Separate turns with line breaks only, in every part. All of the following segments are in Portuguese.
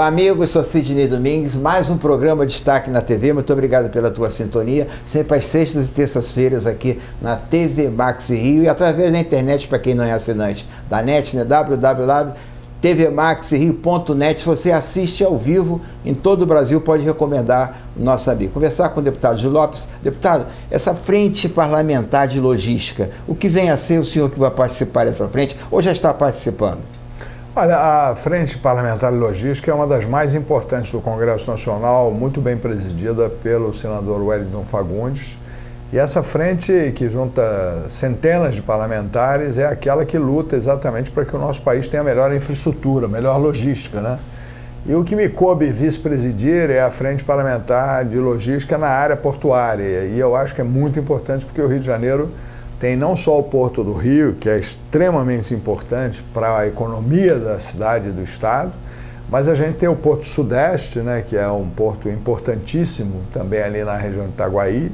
Olá, amigos, sou Sidney Domingues, mais um programa Destaque na TV. Muito obrigado pela tua sintonia, sempre às sextas e terças-feiras aqui na TV Max Rio e através da internet, para quem não é assinante da NET, né? www.tvmaxrio.net. Se você assiste ao vivo em todo o Brasil, pode recomendar o nosso amigo. Conversar com o deputado Gil Lopes. Deputado, essa frente parlamentar de logística, o que vem a ser o senhor que vai participar dessa frente ou já está participando?
Olha, a Frente Parlamentar de Logística é uma das mais importantes do Congresso Nacional, muito bem presidida pelo senador Wellington Fagundes. E essa frente, que junta centenas de parlamentares, é aquela que luta exatamente para que o nosso país tenha melhor infraestrutura, melhor logística, né? E o que me coube vice-presidir é a Frente Parlamentar de Logística na área portuária. E eu acho que é muito importante porque o Rio de Janeiro tem não só o Porto do Rio, que é extremamente importante para a economia da cidade e do estado, mas a gente tem o Porto Sudeste, né, que é um porto importantíssimo também ali na região de Itaguaí.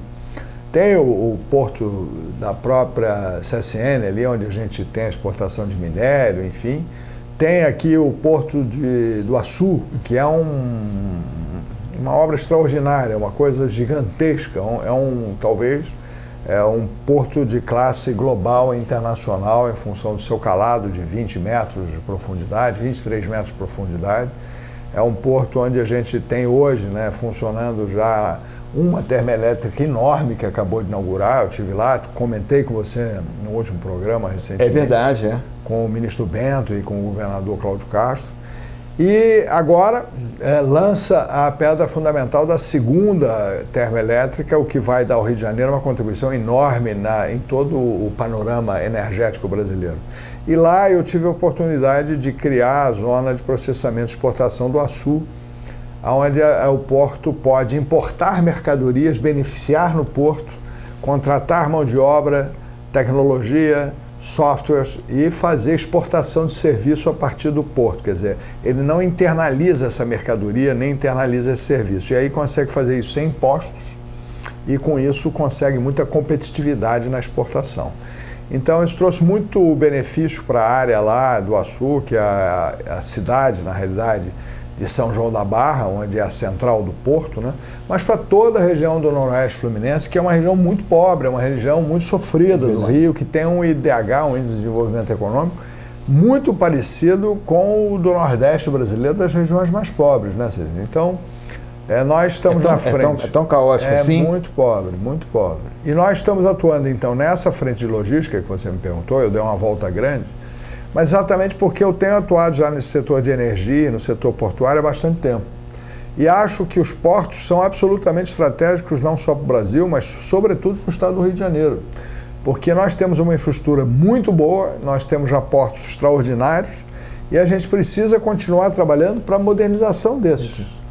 Tem o porto da própria CSN, ali onde a gente tem a exportação de minério, enfim. Tem aqui o porto do Açu, que é uma obra extraordinária, uma coisa gigantesca, talvez é um porto de classe global e internacional em função do seu calado de 20 metros de profundidade, 23 metros de profundidade. É um porto onde a gente tem hoje, né, funcionando já uma termoelétrica enorme que acabou de inaugurar. Eu estive lá, comentei com você no último programa recentemente.
É verdade, é.
Com o ministro Bento e com o governador Cláudio Castro. E agora lança a pedra fundamental da segunda termoelétrica, o que vai dar ao Rio de Janeiro uma contribuição enorme em todo o panorama energético brasileiro. E lá eu tive a oportunidade de criar a zona de processamento e exportação do Açu, onde o porto pode importar mercadorias, beneficiar no porto, contratar mão de obra, tecnologia, softwares e fazer exportação de serviço a partir do porto. Quer dizer, ele não internaliza essa mercadoria, nem internaliza esse serviço. E aí consegue fazer isso sem impostos e com isso consegue muita competitividade na exportação. Então isso trouxe muito benefício para a área lá do Açu, que é a cidade, na realidade, de São João da Barra, onde é a central do porto, né? Mas para toda a região do Noroeste Fluminense, que é uma região muito pobre, é uma região muito sofrida do Rio, que tem um IDH, um Índice de Desenvolvimento Econômico, muito parecido com o do Nordeste brasileiro, das regiões mais pobres, né, Cid? Então, nós estamos na frente.
É tão caótico assim?
É muito pobre, muito pobre. E nós estamos atuando, então, nessa frente de logística que você me perguntou, eu dei uma volta grande, mas exatamente porque eu tenho atuado já nesse setor de energia, no setor portuário há bastante tempo. E acho que os portos são absolutamente estratégicos, não só para o Brasil, mas sobretudo para o estado do Rio de Janeiro. Porque nós temos uma infraestrutura muito boa, nós temos já portos extraordinários e a gente precisa continuar trabalhando para a modernização desses.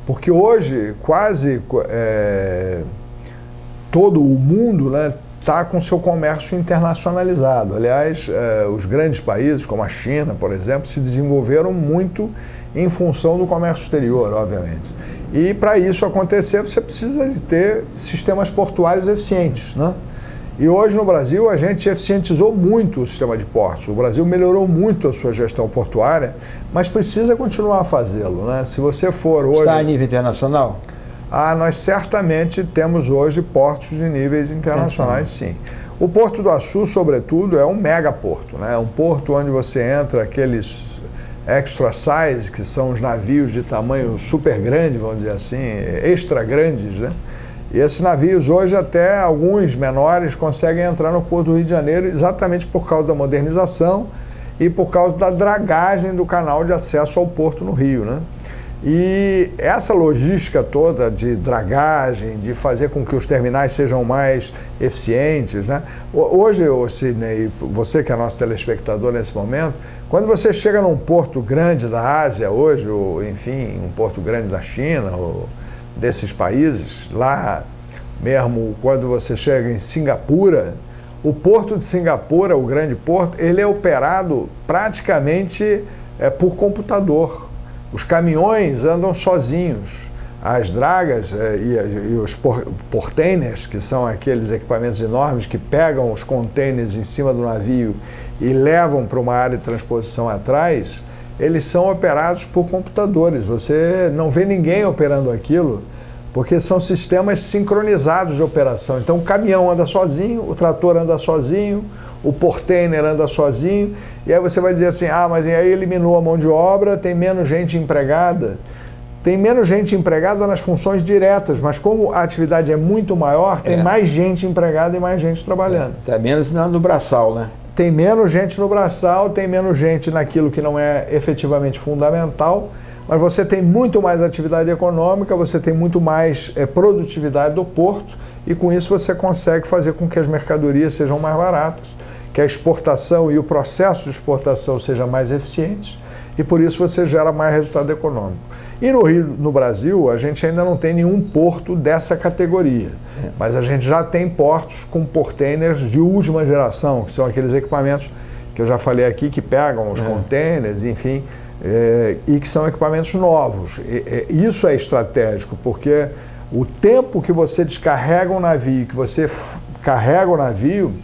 Porque hoje quase todo o mundo, né, está com seu comércio internacionalizado. Aliás, os grandes países, como a China, por exemplo, se desenvolveram muito em função do comércio exterior, obviamente. E para isso acontecer, você precisa de ter sistemas portuários eficientes, né? E hoje no Brasil a gente eficientizou muito o sistema de portos. O Brasil melhorou muito a sua gestão portuária, mas precisa continuar a fazê-lo, né? Se você for hoje...
Está a nível internacional?
Nós certamente temos hoje portos de níveis internacionais, sim. O Porto do Açu, sobretudo, é um megaporto, né? É um porto onde você entra aqueles extra size, que são os navios de tamanho super grande, vamos dizer assim, extra grandes, né? E esses navios hoje, até alguns menores, conseguem entrar no Porto do Rio de Janeiro exatamente por causa da modernização e por causa da dragagem do canal de acesso ao porto no Rio, né? E essa logística toda de dragagem, de fazer com que os terminais sejam mais eficientes, né? Hoje, Sidney, você que é nosso telespectador nesse momento, quando você chega num porto grande da Ásia hoje, ou enfim, um porto grande da China, ou desses países, lá mesmo quando você chega em Singapura, o porto de Singapura, o grande porto, ele é operado praticamente por computador. Os caminhões andam sozinhos. As dragas e os portainers, que são aqueles equipamentos enormes que pegam os containers em cima do navio e levam para uma área de transposição atrás, eles são operados por computadores. Você não vê ninguém operando aquilo, porque são sistemas sincronizados de operação. Então o caminhão anda sozinho, o trator anda sozinho, o portainer anda sozinho, e aí você vai dizer assim, mas aí eliminou a mão de obra, tem menos gente empregada. Tem menos gente empregada nas funções diretas, mas como a atividade é muito maior, tem mais gente empregada e mais gente trabalhando.
Tem menos no braçal, né?
Tem menos gente no braçal, tem menos gente naquilo que não é efetivamente fundamental, mas você tem muito mais atividade econômica, você tem muito mais produtividade do porto, e com isso você consegue fazer com que as mercadorias sejam mais baratas, que a exportação e o processo de exportação seja mais eficiente, e por isso você gera mais resultado econômico. E no Brasil, a gente ainda não tem nenhum porto dessa categoria, mas a gente já tem portos com portainers de última geração, que são aqueles equipamentos que eu já falei aqui, que pegam os containers, enfim, e que são equipamentos novos. Isso é estratégico, porque o tempo que você descarrega um navio, que você carrega o navio,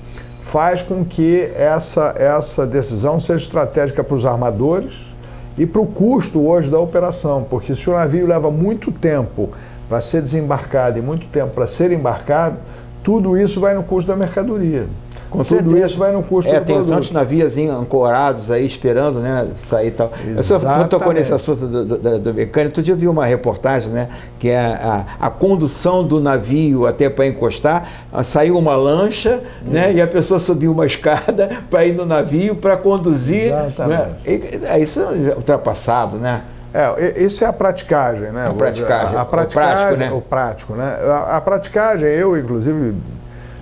faz com que essa decisão seja estratégica para os armadores e para o custo hoje da operação, porque se o navio leva muito tempo para ser desembarcado e muito tempo para ser embarcado, tudo isso vai no custo da mercadoria.
Com certeza.
Tudo isso vai no custo do
tem
produto.
tantos navios ancorados aí esperando, né, sair e tal.
Exatamente.
Eu tocou nesse assunto do mecânico. Outro dia eu vi uma reportagem, né, que é a condução do navio até para encostar, saiu uma lancha, né, e a pessoa subiu uma escada para ir no navio para conduzir.
Exatamente.
Né? Isso é ultrapassado, né?
Isso é a praticagem, né?
A praticagem.
O prático, né? A praticagem, eu inclusive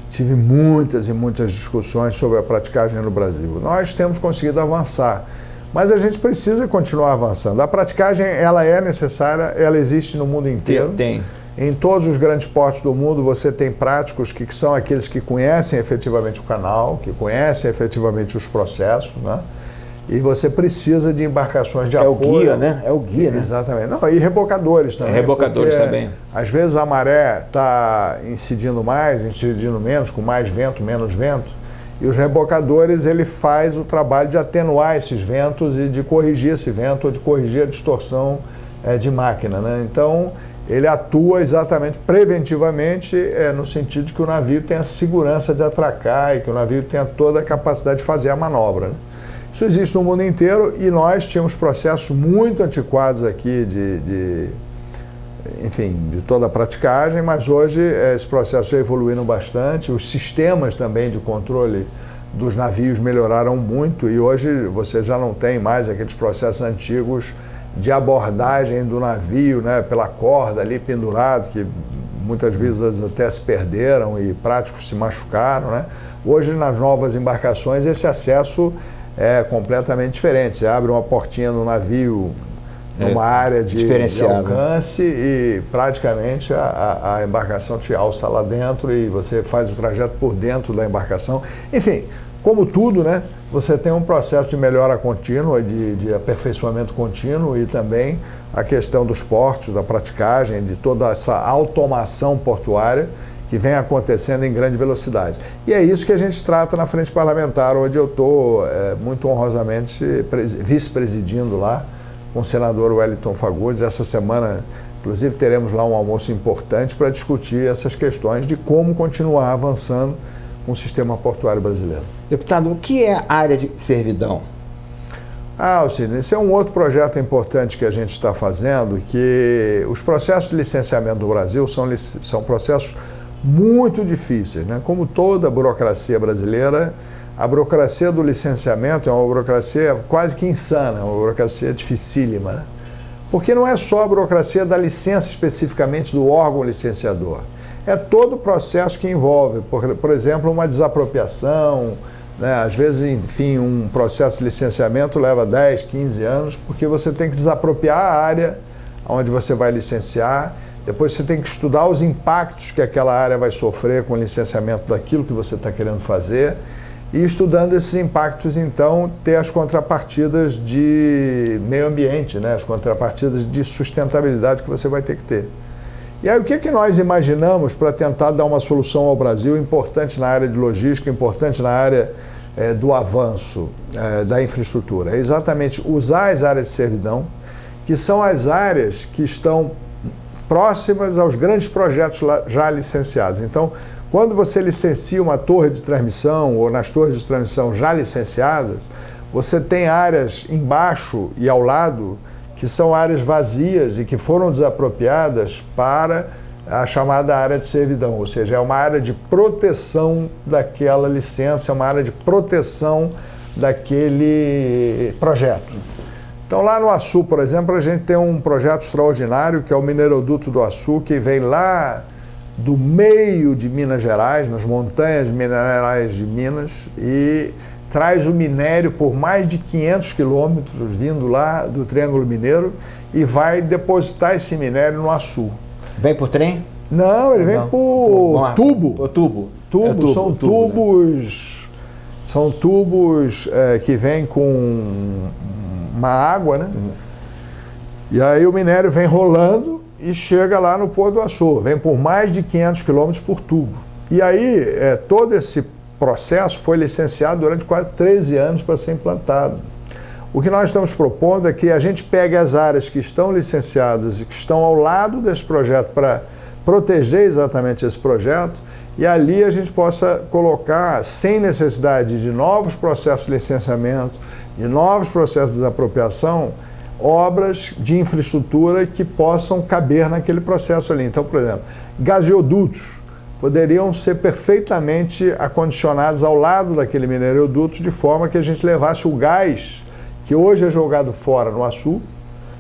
tive muitas e muitas discussões sobre a praticagem no Brasil. Nós temos conseguido avançar, mas a gente precisa continuar avançando. A praticagem, ela é necessária, ela existe no mundo inteiro.
Tem.
Em todos os grandes portos do mundo você tem práticos que são aqueles que conhecem efetivamente o canal, que conhecem efetivamente os processos, né? E você precisa de embarcações de apoio.
É o guia, né? É o guia, né?
Exatamente. Não, e rebocadores também.
Rebocadores também.
Às vezes a maré está incidindo mais, incidindo menos, com mais vento, menos vento. E os rebocadores, ele faz o trabalho de atenuar esses ventos e de corrigir esse vento ou de corrigir a distorção de máquina, né? Então, ele atua exatamente preventivamente no sentido de que o navio tenha segurança de atracar e que o navio tenha toda a capacidade de fazer a manobra, né? Isso existe no mundo inteiro e nós tínhamos processos muito antiquados aqui de toda a praticagem, mas hoje esses processos já evoluíram bastante, os sistemas também de controle dos navios melhoraram muito e hoje você já não tem mais aqueles processos antigos de abordagem do navio, né, pela corda ali pendurado, que muitas vezes até se perderam e práticos se machucaram, né? Hoje nas novas embarcações esse acesso é completamente diferente. Você abre uma portinha no navio numa área de alcance e praticamente a embarcação te alça lá dentro e você faz o trajeto por dentro da embarcação. Enfim, como tudo, né, você tem um processo de melhora contínua, de aperfeiçoamento contínuo e também a questão dos portos, da praticagem, de toda essa automação portuária que vem acontecendo em grande velocidade. E é isso que a gente trata na Frente Parlamentar, onde eu estou muito honrosamente vice-presidindo lá com o senador Wellington Fagundes. Essa semana, inclusive, teremos lá um almoço importante para discutir essas questões de como continuar avançando com o sistema portuário brasileiro.
Deputado, o que é a área de servidão?
Alcine, esse é um outro projeto importante que a gente está fazendo, que os processos de licenciamento do Brasil são processos muito difíceis, né? Como toda a burocracia brasileira, a burocracia do licenciamento é uma burocracia quase que insana, uma burocracia dificílima, né? Porque não é só a burocracia da licença especificamente do órgão licenciador, é todo o processo que envolve, por exemplo, uma desapropriação, né? Às vezes, enfim, um processo de licenciamento leva 10, 15 anos, porque você tem que desapropriar a área onde você vai licenciar. Depois você tem que estudar os impactos que aquela área vai sofrer com o licenciamento daquilo que você está querendo fazer e estudando esses impactos, então, ter as contrapartidas de meio ambiente, né? As contrapartidas de sustentabilidade que você vai ter que ter. E aí o que nós imaginamos para tentar dar uma solução ao Brasil importante na área de logística, importante na área do avanço da infraestrutura. É exatamente usar as áreas de servidão, que são as áreas que estão próximas aos grandes projetos já licenciados. Então, quando você licencia uma torre de transmissão ou nas torres de transmissão já licenciadas, você tem áreas embaixo e ao lado que são áreas vazias e que foram desapropriadas para a chamada área de servidão, ou seja, é uma área de proteção daquela licença, é uma área de proteção daquele projeto. Então lá no Açu, por exemplo, a gente tem um projeto extraordinário que é o Mineroduto do Açu, que vem lá do meio de Minas Gerais, nas montanhas minerais de Minas, e traz o minério por mais de 500 quilômetros, vindo lá do Triângulo Mineiro, e vai depositar esse minério no Açu.
Vem por trem?
Não, ele vem por tubo.
O tubo.
São tubos, né? São tubos que vêm com uma água, né? E aí o minério vem rolando e chega lá no Porto do Açu. Vem por mais de 500 quilômetros por tubo. E aí todo esse processo foi licenciado durante quase 13 anos para ser implantado. O que nós estamos propondo é que a gente pegue as áreas que estão licenciadas e que estão ao lado desse projeto para proteger exatamente esse projeto, e ali a gente possa colocar, sem necessidade de novos processos de licenciamento, de novos processos de desapropriação, obras de infraestrutura que possam caber naquele processo ali. Então, por exemplo, gasodutos poderiam ser perfeitamente acondicionados ao lado daquele mineroduto, de forma que a gente levasse o gás que hoje é jogado fora no Açu.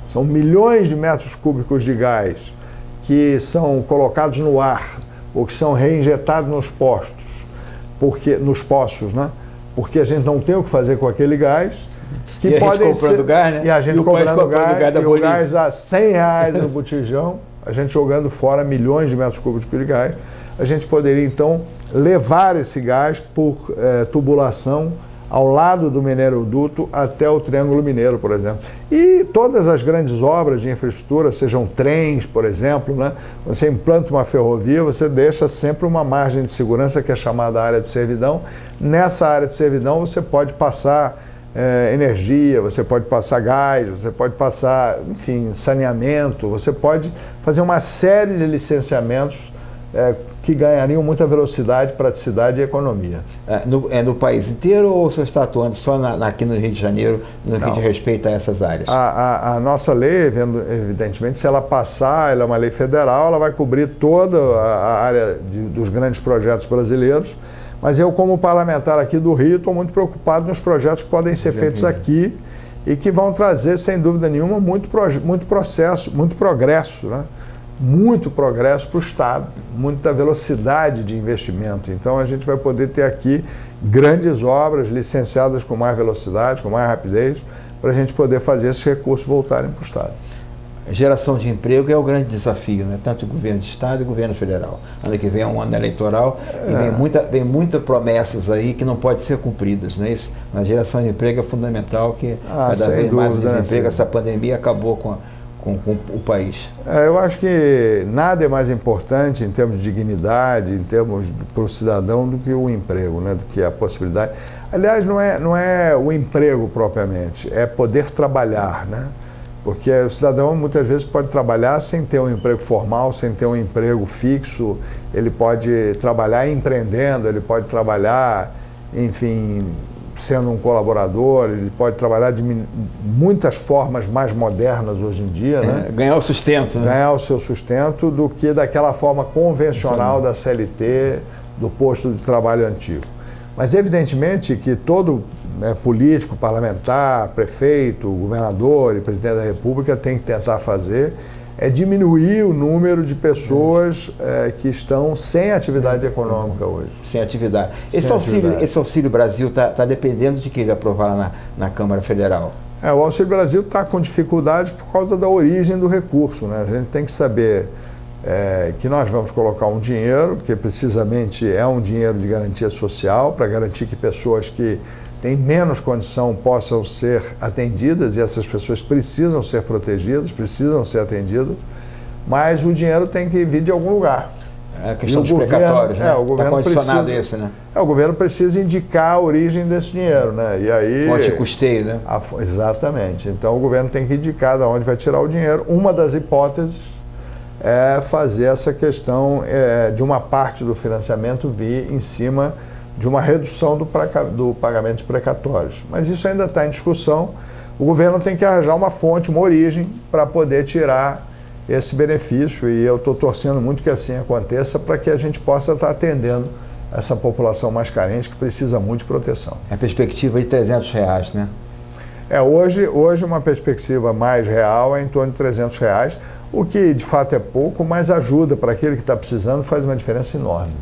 São milhões de metros cúbicos de gás que são colocados no ar ou que são reinjetados nos poços, né? Porque a gente não tem o que fazer com aquele gás. Que
e a gente comprando gás, né?
E a gente comprando gás, e o gás a R$100 no botijão, a gente jogando fora milhões de metros cúbicos de gás. A gente poderia, então, levar esse gás por tubulação ao lado do mineroduto até o Triângulo Mineiro, por exemplo. E todas as grandes obras de infraestrutura, sejam trens, por exemplo, né? Você implanta uma ferrovia, você deixa sempre uma margem de segurança que é chamada área de servidão. Nessa área de servidão você pode passar energia, você pode passar gás, você pode passar, enfim, saneamento, você pode fazer uma série de licenciamentos que ganhariam muita velocidade, praticidade e economia.
No país inteiro ou você está atuando só aqui no Rio de Janeiro, no que diz respeito a essas áreas?
A nossa lei, evidentemente, se ela passar, ela é uma lei federal, ela vai cobrir toda a área dos grandes projetos brasileiros, mas eu, como parlamentar aqui do Rio, estou muito preocupado nos projetos que podem ser feitos aqui e que vão trazer, sem dúvida nenhuma, muito progresso, né? Muito progresso para o Estado, muita velocidade de investimento. Então a gente vai poder ter aqui grandes obras licenciadas com mais velocidade, com mais rapidez, para a gente poder fazer esses recursos voltarem para o Estado.
Geração de emprego é o grande desafio, né? Tanto o governo de Estado e o governo federal. Ano que vem é um ano eleitoral e vem muitas promessas aí que não podem ser cumpridas, né? Isso, a geração de emprego é fundamental, que cada vez mais o desemprego, essa pandemia acabou com o país.
Eu acho que nada é mais importante em termos de dignidade, em termos para o cidadão, do que o emprego, né? Do que a possibilidade. Aliás, não é o emprego propriamente, é poder trabalhar, né? Porque o cidadão muitas vezes pode trabalhar sem ter um emprego formal, sem ter um emprego fixo, ele pode trabalhar empreendendo, ele pode trabalhar, enfim, sendo um colaborador, ele pode trabalhar de muitas formas mais modernas hoje em dia, né?
Ganhar o sustento, né?
Ganhar o seu sustento, do que daquela forma convencional da CLT, do posto de trabalho antigo. Mas evidentemente que todo político, parlamentar, prefeito, governador e presidente da República tem que tentar fazer é diminuir o número de pessoas que estão sem atividade econômica hoje.
Sem atividade. Esse Auxílio Brasil está dependendo de que ele aprovar lá na Câmara Federal?
O Auxílio Brasil está com dificuldades por causa da origem do recurso, né? A gente tem que saber que nós vamos colocar um dinheiro, que precisamente é um dinheiro de garantia social, para garantir que pessoas que têm menos condição possam ser atendidas, e essas pessoas precisam ser protegidas, precisam ser atendidas, mas o dinheiro tem que vir de algum lugar.
A questão dos precatórios, né?
O governo
condicionado isso, né?
O governo precisa indicar a origem desse dinheiro, né? E aí,
fonte de custeio, né?
Exatamente. Então o governo tem que indicar de onde vai tirar o dinheiro. Uma das hipóteses é fazer essa questão de uma parte do financiamento vir em cima de uma redução do pagamento de precatórios. Mas isso ainda está em discussão. O governo tem que arranjar uma fonte, uma origem, para poder tirar esse benefício, e eu estou torcendo muito que assim aconteça para que a gente possa estar atendendo essa população mais carente que precisa muito de proteção.
É a perspectiva de R$300, né?
Hoje uma perspectiva mais real é em torno de R$300, o que de fato é pouco, mas ajuda para aquele que está precisando, faz uma diferença enorme.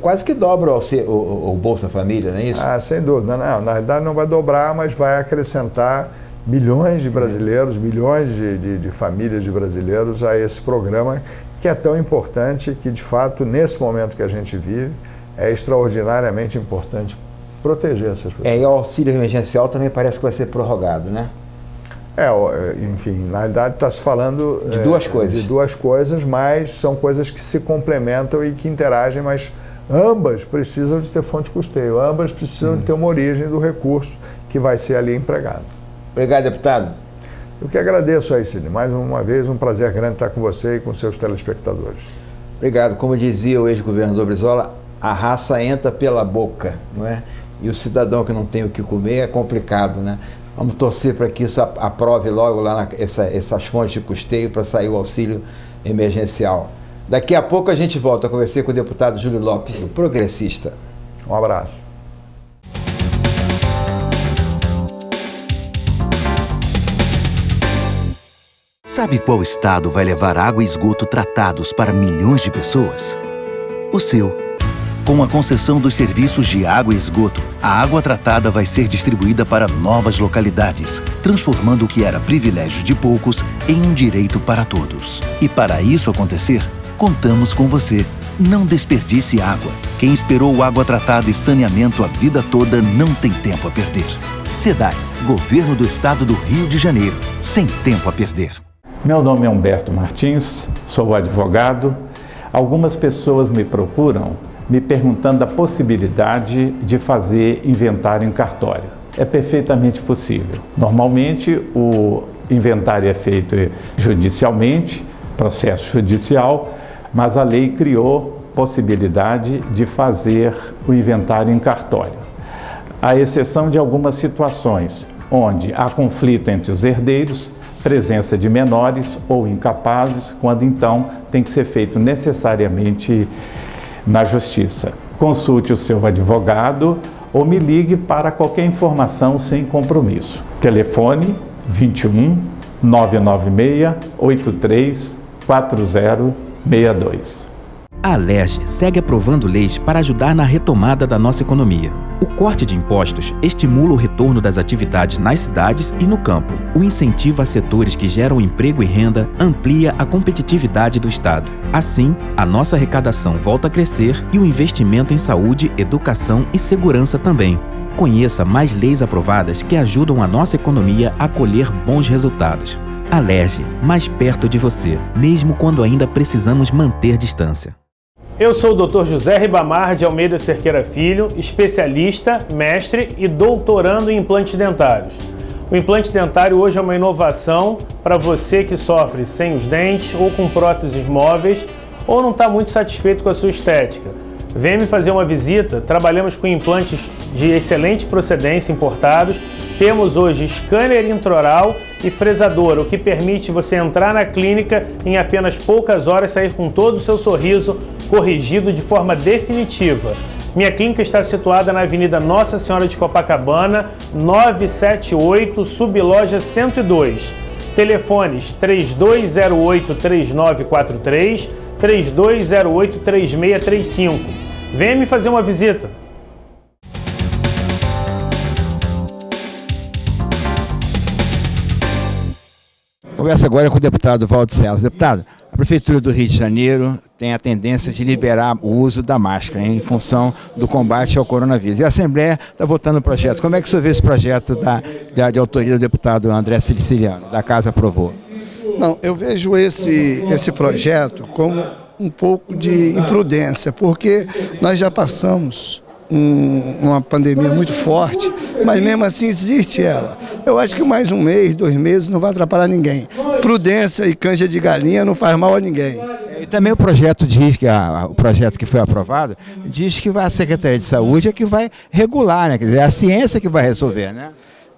Quase que dobra o Bolsa Família, não é isso?
Sem dúvida. Não, na realidade não vai dobrar, mas vai acrescentar milhões de brasileiros, milhões de famílias de brasileiros a esse programa que é tão importante, que de fato, nesse momento que a gente vive, é extraordinariamente importante proteger essas pessoas.
E o auxílio emergencial também parece que vai ser prorrogado, né?
Enfim, na realidade está se falando
de duas coisas.
De duas coisas, mas são coisas que se complementam e que interagem, mas ambas precisam de ter fonte de custeio, ambas precisam de ter uma origem do recurso que vai ser ali empregado.
Obrigado, deputado.
Eu que agradeço aí, Sidney. Mais uma vez, um prazer grande estar com você e com seus telespectadores.
Obrigado. Como dizia o ex-governador Brizola, a raça entra pela boca, não é? E o cidadão que não tem o que comer é complicado, né? Vamos torcer para que isso aprove logo lá essas fontes de custeio para sair o auxílio emergencial. Daqui a pouco a gente volta a conversar com o deputado Júlio Lopes, progressista.
Um abraço.
Sabe qual estado vai levar água e esgoto tratados para milhões de pessoas? O seu. Com a concessão dos serviços de água e esgoto, a água tratada vai ser distribuída para novas localidades, transformando o que era privilégio de poucos em um direito para todos. E para isso acontecer, contamos com você. Não desperdice água. Quem esperou água tratada e saneamento a vida toda não tem tempo a perder. SEDAI, Governo do Estado do Rio de Janeiro. Sem tempo a perder.
Meu nome é Humberto Martins, sou advogado. Algumas pessoas me procuram me perguntando da possibilidade de fazer inventário em cartório. É perfeitamente possível. Normalmente, o inventário é feito judicialmente, processo judicial, mas a lei criou possibilidade de fazer o inventário em cartório. À exceção de algumas situações onde há conflito entre os herdeiros, presença de menores ou incapazes, quando então tem que ser feito necessariamente na Justiça. Consulte o seu advogado ou me ligue para qualquer informação sem compromisso. Telefone 21 996 83 4062.
A Alerj segue aprovando leis para ajudar na retomada da nossa economia. O corte de impostos estimula o retorno das atividades nas cidades e no campo. O incentivo a setores que geram emprego e renda amplia a competitividade do Estado. Assim, a nossa arrecadação volta a crescer e o investimento em saúde, educação e segurança também. Conheça mais leis aprovadas que ajudam a nossa economia a colher bons resultados. Alerj, mais perto de você, mesmo quando ainda precisamos manter distância.
Eu sou o Dr. José Ribamar de Almeida Cerqueira Filho, especialista, mestre e doutorando em implantes dentários. O implante dentário hoje é uma inovação para você que sofre sem os dentes ou com próteses móveis ou não está muito satisfeito com a sua estética. Venha me fazer uma visita, trabalhamos com implantes de excelente procedência importados, temos hoje scanner intraoral e fresador, o que permite você entrar na clínica em apenas poucas horas sair com todo o seu sorriso corrigido de forma definitiva. Minha clínica está situada na Avenida Nossa Senhora de Copacabana, 978, Subloja 102. Telefones 3208-3943, 3208-3635. Venha me fazer uma visita.
Conversa agora com o deputado Valdo César. Deputado, a Prefeitura do Rio de Janeiro tem a tendência de liberar o uso da máscara em função do combate ao coronavírus. E a Assembleia está votando o projeto. Como é que o senhor vê esse projeto de autoria do deputado André Siciliano, da Casa aprovou?
Não, eu vejo esse projeto como um pouco de imprudência, porque nós já passamos uma pandemia muito forte, mas mesmo assim existe ela. Eu acho que mais um mês, 2 meses não vai atrapalhar ninguém. Prudência e canja de galinha não faz mal a ninguém.
E também o projeto diz que o projeto que foi aprovado diz que a Secretaria de Saúde é que vai regular, né? Quer dizer, é a ciência que vai resolver, né?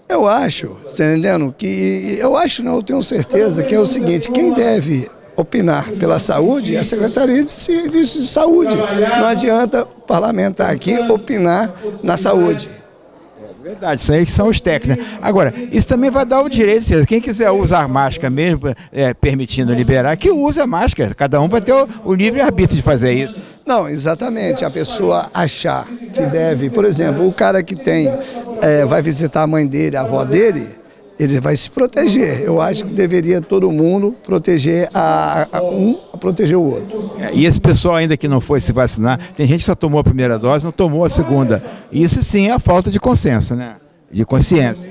Eu acho, tá entendendo? Eu tenho certeza que é o seguinte: quem deve opinar pela saúde é a Secretaria de Serviços de Saúde. Não adianta parlamentar aqui opinar na saúde.
Verdade, isso aí que são os técnicos. Agora, isso também vai dar o direito, quem quiser usar máscara mesmo, permitindo liberar, que use a máscara. Cada um vai ter o livre-arbítrio de fazer isso.
Não, exatamente. A pessoa achar que deve, por exemplo, o cara que vai visitar a mãe dele, a avó dele, ele vai se proteger. Eu acho que deveria todo mundo proteger proteger o outro.
E esse pessoal ainda que não foi se vacinar, tem gente que só tomou a primeira dose, não tomou a segunda. Isso sim é a falta de consenso, né? De consciência.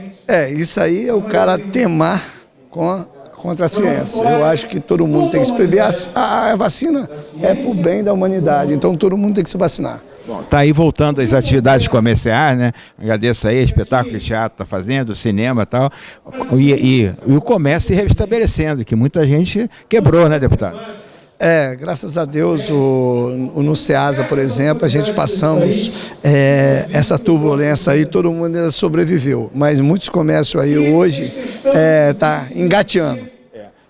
Isso aí é o cara temar contra a ciência. Eu acho que todo mundo tem que se prever. A vacina é para o bem da humanidade, então todo mundo tem que se vacinar.
Bom, tá aí voltando às atividades comerciais, né? Agradeço aí, espetáculo de teatro está fazendo, o cinema e tal, e o comércio se restabelecendo, que muita gente quebrou, né, deputado?
Graças a Deus, no SEASA, por exemplo, a gente passamos essa turbulência aí, todo mundo ainda sobreviveu, mas muitos comércios aí hoje tá engateando.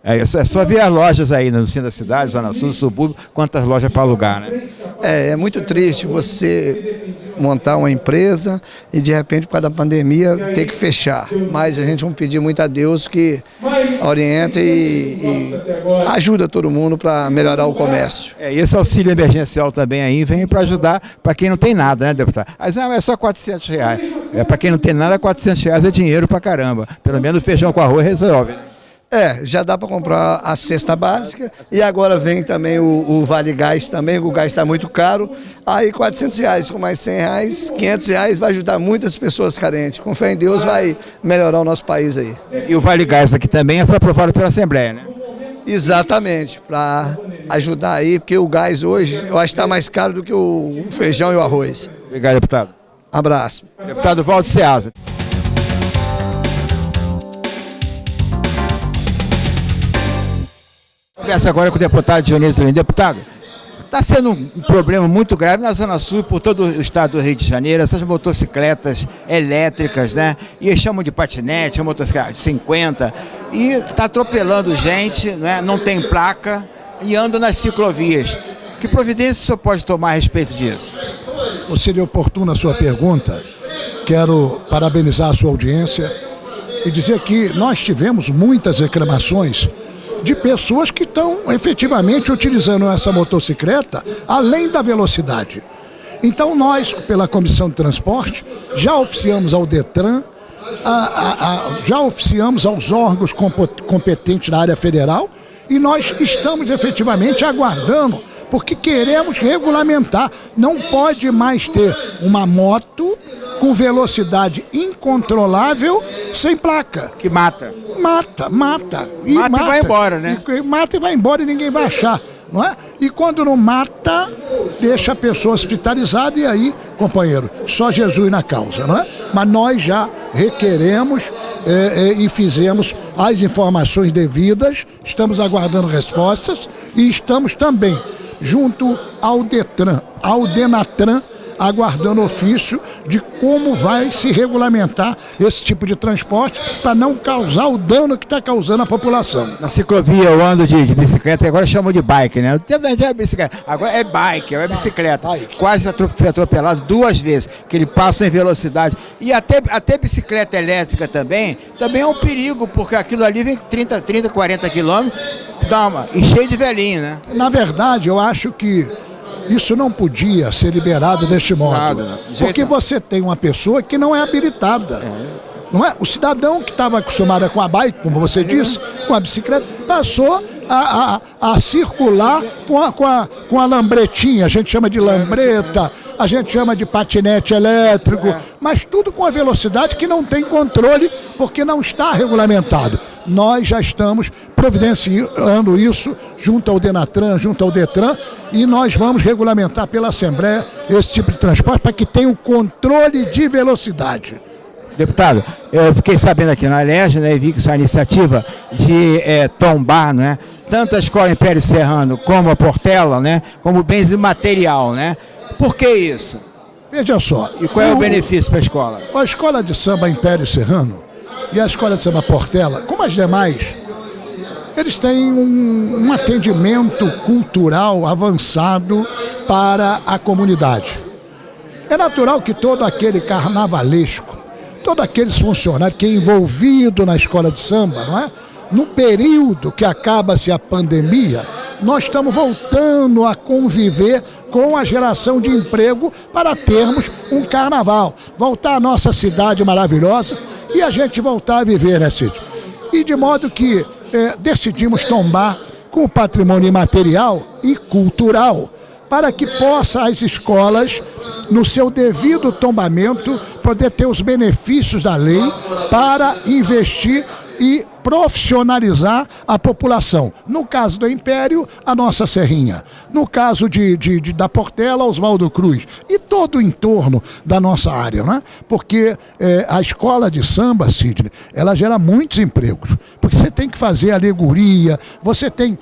É só ver as lojas aí no centro da cidade, Zona Sul, no subúrbio, quantas lojas para alugar, né?
É muito triste você montar uma empresa e de repente, por causa da pandemia, ter que fechar. Mas a gente vai pedir muito a Deus que oriente e ajuda todo mundo para melhorar o comércio.
Esse auxílio emergencial também aí vem para ajudar para quem não tem nada, né, deputado? Mas é só R$400. Para quem não tem nada, R$400 é dinheiro para caramba. Pelo menos feijão com arroz resolve.
Já dá para comprar a cesta básica e agora vem também o Vale Gás também, o gás está muito caro, aí R$400, com mais R$100, R$500 vai ajudar muitas pessoas carentes. Com fé em Deus vai melhorar o nosso país aí.
E o Vale Gás aqui também foi aprovado pela Assembleia, né?
Exatamente, para ajudar aí, porque o gás hoje eu acho que está mais caro do que o feijão e o arroz.
Obrigado, deputado.
Abraço.
Deputado Valdo Ceasa. Conversa agora com o deputado Dionísio Lins. Deputado, está sendo um problema muito grave na Zona Sul, por todo o estado do Rio de Janeiro, essas motocicletas elétricas, né? E eles chamam de patinete, motocicleta de 50, e está atropelando gente, né? Não tem placa e andam nas ciclovias. Que providência o senhor pode tomar a respeito disso?
Seria oportuna a sua pergunta. Quero parabenizar a sua audiência e dizer que nós tivemos muitas reclamações de pessoas que estão efetivamente utilizando essa motocicleta além da velocidade. Então nós, pela Comissão de Transporte, já oficiamos ao Detran, já oficiamos aos órgãos competentes na área federal e nós estamos efetivamente aguardando, porque queremos regulamentar. Não pode mais ter uma moto com velocidade incontrolável sem placa.
Que mata.
Mata.
Mata e vai embora, né?
Mata e vai embora e ninguém vai achar, não é? E quando não mata, deixa a pessoa hospitalizada e aí, companheiro, só Jesus na causa, não é? Mas nós já requeremos e fizemos as informações devidas, estamos aguardando respostas e estamos também junto ao Detran, ao Denatran, aguardando ofício de como vai se regulamentar esse tipo de transporte para não causar o dano que está causando à população.
Na ciclovia eu ando de bicicleta e agora chamam de bike, né? O tempo da gente é bicicleta, agora é bike, é bicicleta. Quase fui atropelado 2 vezes, que ele passa em velocidade. E até bicicleta elétrica também é um perigo, porque aquilo ali vem 30, 40 quilômetros, e cheio de velhinho, né?
Na verdade, eu acho que isso não podia ser liberado deste modo, porque você tem uma pessoa que não é habilitada. Não é? O cidadão que estava acostumado com a bike, como você disse, com a bicicleta, passou a circular com a lambretinha, a gente chama de lambreta, a gente chama de patinete elétrico, mas tudo com a velocidade que não tem controle, porque não está regulamentado. nós já estamos providenciando isso junto ao Denatran, junto ao Detran, e nós vamos regulamentar pela Assembleia esse tipo de transporte para que tenha o controle de velocidade.
Deputado, eu fiquei sabendo aqui na Alerj, né, e vi que isso é uma iniciativa de tombar, né, tanto a Escola Império Serrano como a Portela, né, como bens e material, né? Por que isso?
Veja só.
E qual é o benefício para a escola?
A Escola de Samba Império Serrano e a Escola de Samba Portela, como as demais, eles têm um atendimento cultural avançado para a comunidade. É natural que todo aquele carnavalesco, todo aquele funcionário que é envolvido na escola de samba, não é? No período que acaba-se a pandemia, nós estamos voltando a conviver com a geração de emprego para termos um carnaval. Voltar à nossa cidade maravilhosa e a gente voltar a viver, né, Cid? E de modo que decidimos tombar com o patrimônio imaterial e cultural para que possa as escolas, no seu devido tombamento, poder ter os benefícios da lei para investir e profissionalizar a população. No caso do Império, a nossa Serrinha. No caso da Portela, Oswaldo Cruz. E todo o entorno da nossa área, né? Porque a escola de samba, Sidney, ela gera muitos empregos. Porque você tem que fazer alegoria, você tem...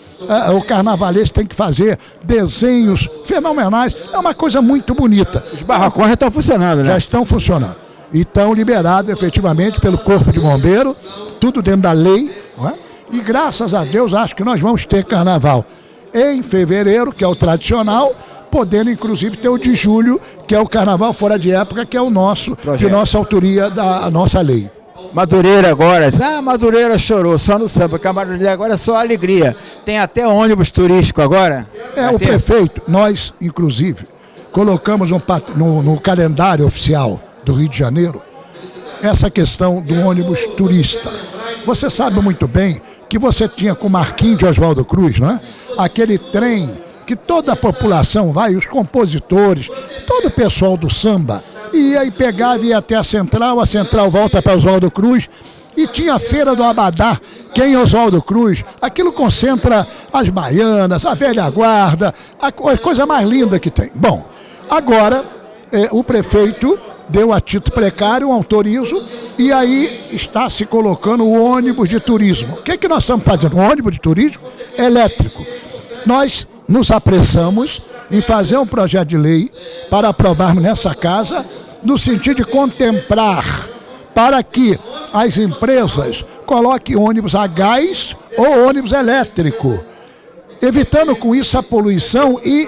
o carnavalesco tem que fazer desenhos fenomenais. É uma coisa muito bonita.
Os barracões já estão funcionando, né?
Já estão funcionando. E estão liberados efetivamente pelo Corpo de Bombeiro, tudo dentro da lei, não é? E graças a Deus acho que nós vamos ter carnaval em fevereiro, que é o tradicional, podendo inclusive ter o de julho, que é o carnaval fora de época, que é o nosso, de nossa autoria, da nossa lei.
Madureira agora, Madureira chorou, só no samba, porque a Madureira agora é só alegria. Tem até ônibus turístico agora.
O prefeito, nós inclusive, colocamos no calendário oficial do Rio de Janeiro, essa questão do ônibus turista. Você sabe muito bem que você tinha com o Marquinhos de Oswaldo Cruz, não é? Aquele trem que toda a população vai, os compositores, todo o pessoal do samba, ia e pegava e ia até a central volta para Oswaldo Cruz, e tinha a Feira do Abadá, que é em Oswaldo Cruz. Aquilo concentra as baianas, a velha guarda, a coisa mais linda que tem. Bom, agora o prefeito deu a título precário, autorizo, e aí está se colocando o ônibus de turismo. O que nós estamos fazendo? Um ônibus de turismo elétrico. Nós nos apressamos em fazer um projeto de lei para aprovarmos nessa casa, no sentido de contemplar para que as empresas coloquem ônibus a gás ou ônibus elétrico, evitando com isso a poluição e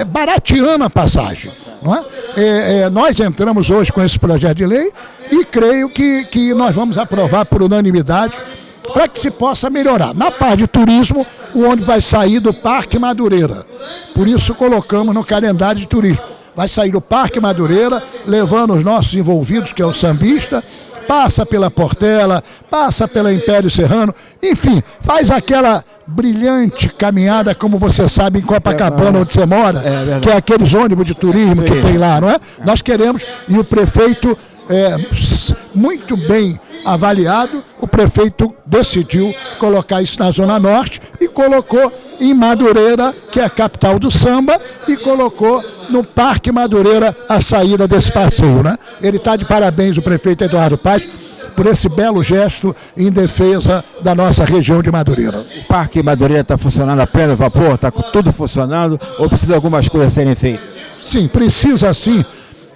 barateando a passagem, não é? Nós entramos hoje com esse projeto de lei e creio que nós vamos aprovar por unanimidade para que se possa melhorar. Na parte de turismo, o ônibus vai sair do Parque Madureira, por isso colocamos no calendário de turismo. Vai sair do Parque Madureira, levando os nossos envolvidos, que é o sambista, passa pela Portela, passa pela Império Serrano, enfim, faz aquela brilhante caminhada, como você sabe, em Copacabana, onde você mora, que é aqueles ônibus de turismo que tem lá, não é? Nós queremos, e o prefeito, muito bem avaliado, o prefeito decidiu colocar isso na Zona Norte e colocou em Madureira, que é a capital do samba, e colocou no Parque Madureira a saída desse passeio, né? Ele está de parabéns, o prefeito Eduardo Paz, por esse belo gesto em defesa da nossa região de Madureira.
O Parque Madureira está funcionando a pleno vapor? Está tudo funcionando ou precisa algumas coisas serem feitas?
Sim, precisa sim,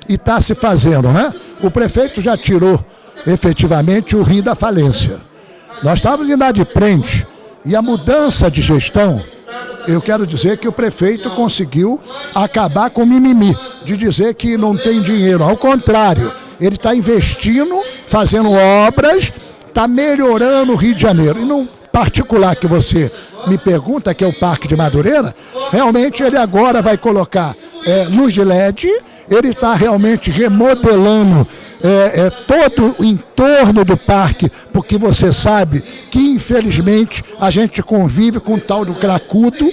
e está se fazendo, né? O prefeito já tirou efetivamente o Rio da falência. Nós estávamos inadimplentes e a mudança de gestão, eu quero dizer que o prefeito conseguiu acabar com o mimimi, de dizer que não tem dinheiro. Ao contrário, ele está investindo, fazendo obras, está melhorando o Rio de Janeiro. E no particular que você me pergunta, que é o Parque de Madureira, realmente ele agora vai colocar luz de LED, ele está realmente remodelando todo o entorno do parque, porque você sabe que infelizmente a gente convive com o tal do cracudo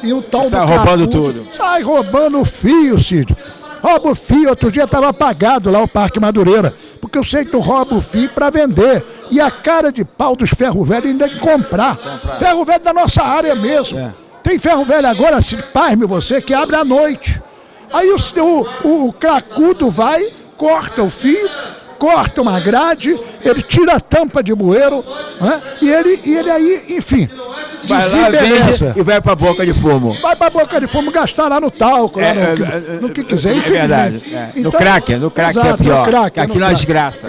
e o tal
sai roubando tudo.
Sai roubando o fio, Cid. rouba o fio. Outro dia estava apagado lá o Parque Madureira, porque eu sei que tu rouba o fio para vender. E a cara de pau dos ferro velho ainda é de comprar. Ferro velho da nossa área mesmo. Tem ferro velho agora, se pasme você, que abre à noite. Aí o cracudo vai, corta o fio, corta uma grade, ele tira a tampa de bueiro, né? E ele aí, enfim, desembeleza.
E vai pra boca de fumo.
Vai pra boca de fumo, gastar lá no talco, lá no que quiser.
É verdade. Então, no crack exato, é pior. Crack, aquilo é uma desgraça.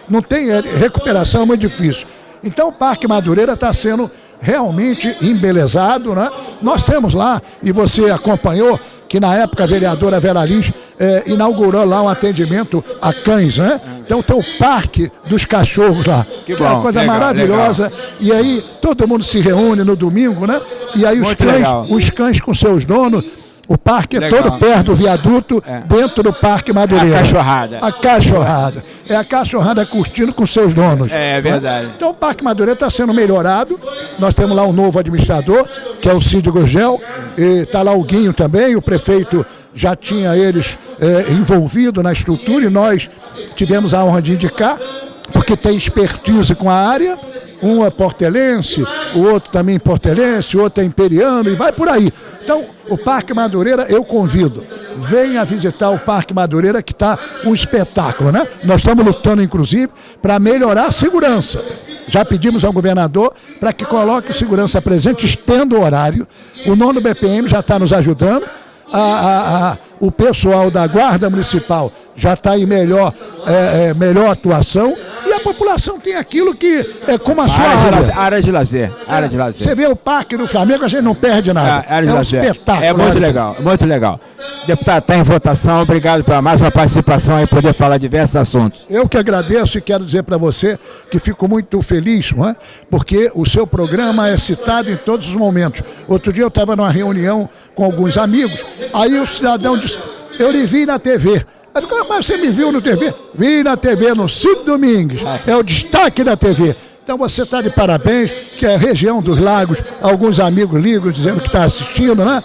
Não tem recuperação, é muito difícil. Então o Parque Madureira está sendo realmente embelezado, né? Nós temos lá, e você acompanhou, que na época a vereadora Vera Lins inaugurou lá um atendimento a cães, né? Então tem o Parque dos Cachorros lá, que é uma coisa maravilhosa. Legal. E aí todo mundo se reúne no domingo, né? E aí os cães com seus donos. O parque é todo perto do viaduto, dentro do Parque Madureira. A cachorrada. É a cachorrada curtindo com seus donos.
É verdade.
Então o Parque Madureira está sendo melhorado. Nós temos lá um novo administrador, que é o Cid Gurgel. Está lá o Guinho também, o prefeito já tinha eles envolvido na estrutura e nós tivemos a honra de indicar, porque tem expertise com a área. Um é portelense, o outro também portelense, o outro é imperiano e vai por aí. Então, o Parque Madureira, eu convido, venha visitar o Parque Madureira, que está um espetáculo, né? Nós estamos lutando, inclusive, para melhorar a segurança. Já pedimos ao governador para que coloque o segurança presente, estenda o horário. O 9º BPM já está nos ajudando. O pessoal da Guarda Municipal já está em melhor atuação. E a população tem aquilo que é como a sua
área de lazer.
Você vê o Parque do Flamengo, a gente não perde nada.
Um espetáculo. É muito legal, muito legal. Deputado, está em votação. Obrigado por mais uma participação e poder falar diversos assuntos.
Eu que agradeço e quero dizer para você que fico muito feliz, não é? Porque o seu programa é citado em todos os momentos. Outro dia eu estava numa reunião com alguns amigos, aí o cidadão disse, eu lhe vi na TV. Mas você me viu no TV? Vi na TV, no Cid Domingues. É o destaque da TV. Então você está de parabéns, que é a região dos lagos, alguns amigos ligam dizendo que está assistindo, né?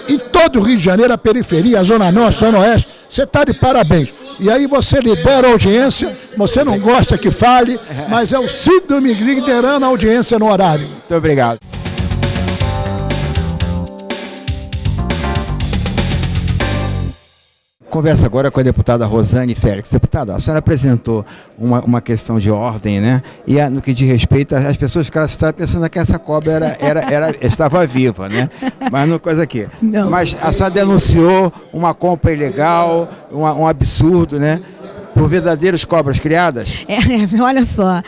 Em todo o Rio de Janeiro, a periferia, a Zona Norte, Zona Oeste, você está de parabéns. E aí você lidera a audiência, você não gosta que fale, mas é o Cid Domingues liderando a audiência no horário.
Muito obrigado. Conversa agora com a deputada Rosane Félix. Deputada, a senhora apresentou uma questão de ordem, né? E no que diz respeito, as pessoas estavam pensando que essa cobra estava viva, né? Mas não coisa aqui. Não. Mas a senhora denunciou uma compra ilegal, um absurdo, né? Por verdadeiras cobras criadas?
Olha só,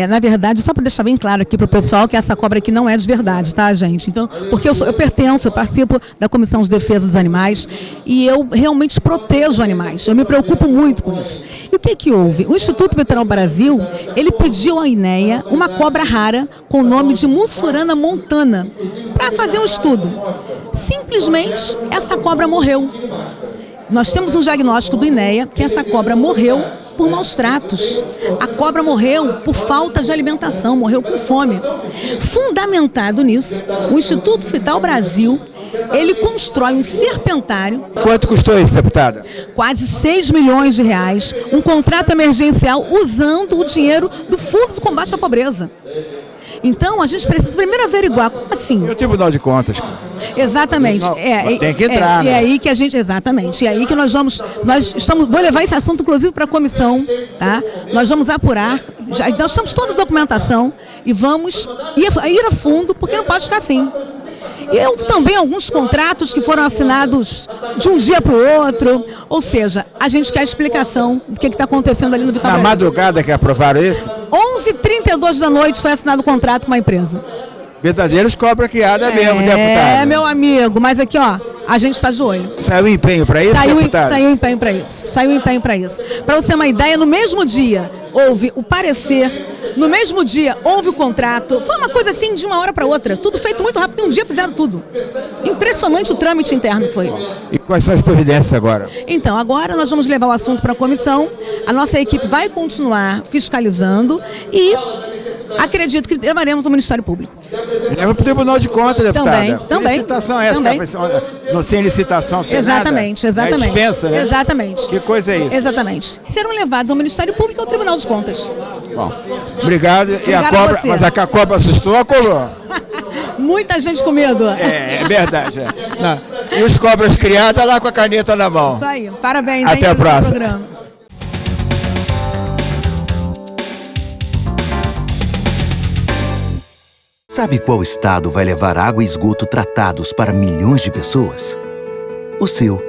na verdade, só para deixar bem claro aqui para o pessoal que essa cobra aqui não é de verdade, tá, gente? Então, porque eu participo da Comissão de Defesa dos Animais e eu realmente protejo animais, eu me preocupo muito com isso. E o que houve? O Instituto Veterinário Brasil, ele pediu à INEA uma cobra rara com o nome de Mussurana montana para fazer um estudo. Simplesmente, essa cobra morreu. Nós temos um diagnóstico do INEA que essa cobra morreu por maus tratos. A cobra morreu por falta de alimentação, morreu com fome. Fundamentado nisso, o Instituto Vital Brasil, ele constrói um serpentário.
Quanto custou isso, deputada?
Quase 6 milhões de reais, um contrato emergencial usando o dinheiro do Fundo de Combate à Pobreza. Então, a gente precisa primeiro averiguar como assim.
E o Tribunal de Contas?
Exatamente.
Tem que entrar,
né? E aí que a gente, exatamente. E aí que nós estamos, vou levar esse assunto, inclusive, para a comissão, tá? Nós vamos apurar, nós temos toda a documentação e vamos ir a fundo, porque não pode ficar assim. E houve também alguns contratos que foram assinados de um dia para o outro, ou seja, a gente quer explicação do que está acontecendo ali no Vital Brasil.
Na madrugada que aprovaram isso?
11h32 da noite foi assinado o contrato com uma empresa.
Verdadeiros cobra criada mesmo, deputado.
Meu amigo, mas aqui, ó, a gente está de olho.
Saiu empenho para isso, deputado?
Saiu empenho para isso. Para você ter uma ideia, no mesmo dia houve o parecer, no mesmo dia houve o contrato, foi uma coisa assim de uma hora para outra, tudo feito muito rápido, em um dia fizeram tudo. Impressionante o trâmite interno que foi.
E quais são as providências agora?
Então, agora nós vamos levar o assunto para a comissão, a nossa equipe vai continuar fiscalizando e acredito que levaremos ao Ministério Público.
Leva para o Tribunal de Contas, deputada.
Também.
Que licitação é essa?
Também.
Sem licitação, sem
Exatamente,
nada?
exatamente.
É dispensa, né?
Exatamente.
Que coisa é isso?
Exatamente. Serão levados ao Ministério Público e ao Tribunal de Contas.
Bom, obrigado. E a
Obrigada
cobra,
a você.
mas a cobra assustou a cobra?
Muita gente com medo.
É verdade. Não. E os cobras criadas lá com a caneta na mão.
Isso aí. Parabéns.
Até a
pelo seu
próxima.
programa.
Sabe qual estado vai levar água e esgoto tratados para milhões de pessoas? O seu.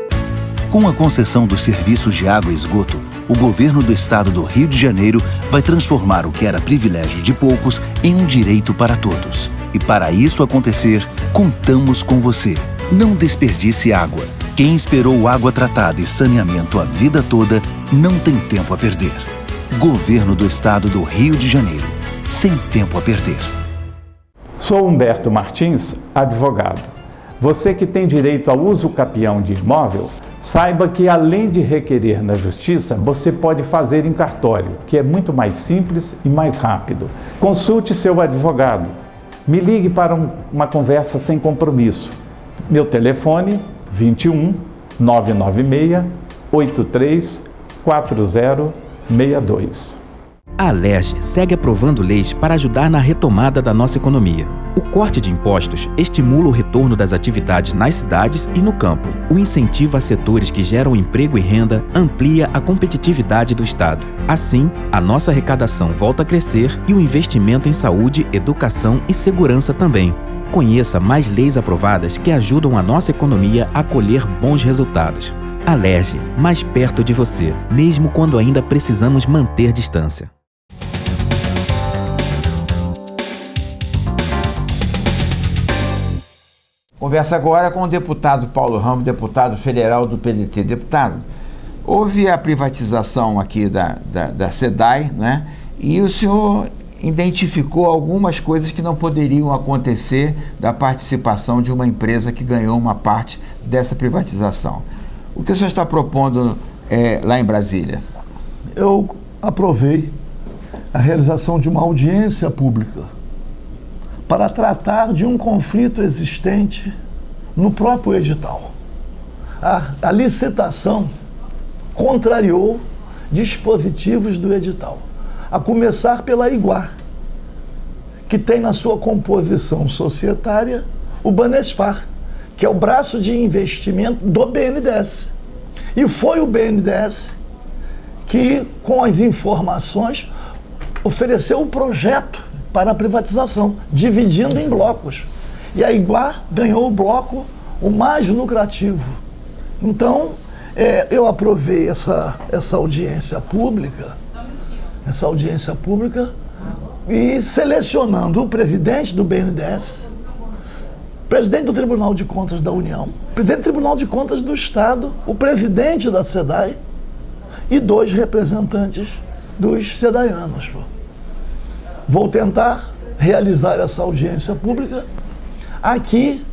Com a concessão dos serviços de água e esgoto, o governo do estado do Rio de Janeiro vai transformar o que era privilégio de poucos em um direito para todos. E para isso acontecer, contamos com você. Não desperdice água. Quem esperou água tratada e saneamento a vida toda não tem tempo a perder. Governo do estado do Rio de Janeiro. Sem tempo a perder.
Sou Humberto Martins, advogado. Você que tem direito ao uso capião de imóvel, saiba que além de requerer na justiça, você pode fazer em cartório, que é muito mais simples e mais rápido. Consulte seu advogado. Me ligue para uma conversa sem compromisso. Meu telefone 21 996 83 4062.
A Alerj segue aprovando leis para ajudar na retomada da nossa economia. O corte de impostos estimula o retorno das atividades nas cidades e no campo. O incentivo a setores que geram emprego e renda amplia a competitividade do Estado. Assim, a nossa arrecadação volta a crescer e o investimento em saúde, educação e segurança também. Conheça mais leis aprovadas que ajudam a nossa economia a colher bons resultados. Alerj, mais perto de você, mesmo quando ainda precisamos manter distância.
Conversa agora com o deputado Paulo Ramos, deputado federal do PDT. Deputado, houve a privatização aqui da SEDAI, né? E o senhor identificou algumas coisas que não poderiam acontecer da participação de uma empresa que ganhou uma parte dessa privatização. O que o senhor está propondo lá em Brasília?
Eu aprovei a realização de uma audiência pública para tratar de um conflito existente no próprio edital. A licitação contrariou dispositivos do edital, a começar pela Iguar, que tem na sua composição societária o Banespar, que é o braço de investimento do BNDES. E foi o BNDES que, com as informações, ofereceu o projeto para a privatização, dividindo em blocos. E a Iguar ganhou o bloco o mais lucrativo. Então, eu aprovei essa audiência pública, e selecionando o presidente do BNDES, presidente do Tribunal de Contas da União, presidente do Tribunal de Contas do Estado, o presidente da SEDAI e 2 representantes dos sedaianos. Vou tentar realizar essa audiência pública aqui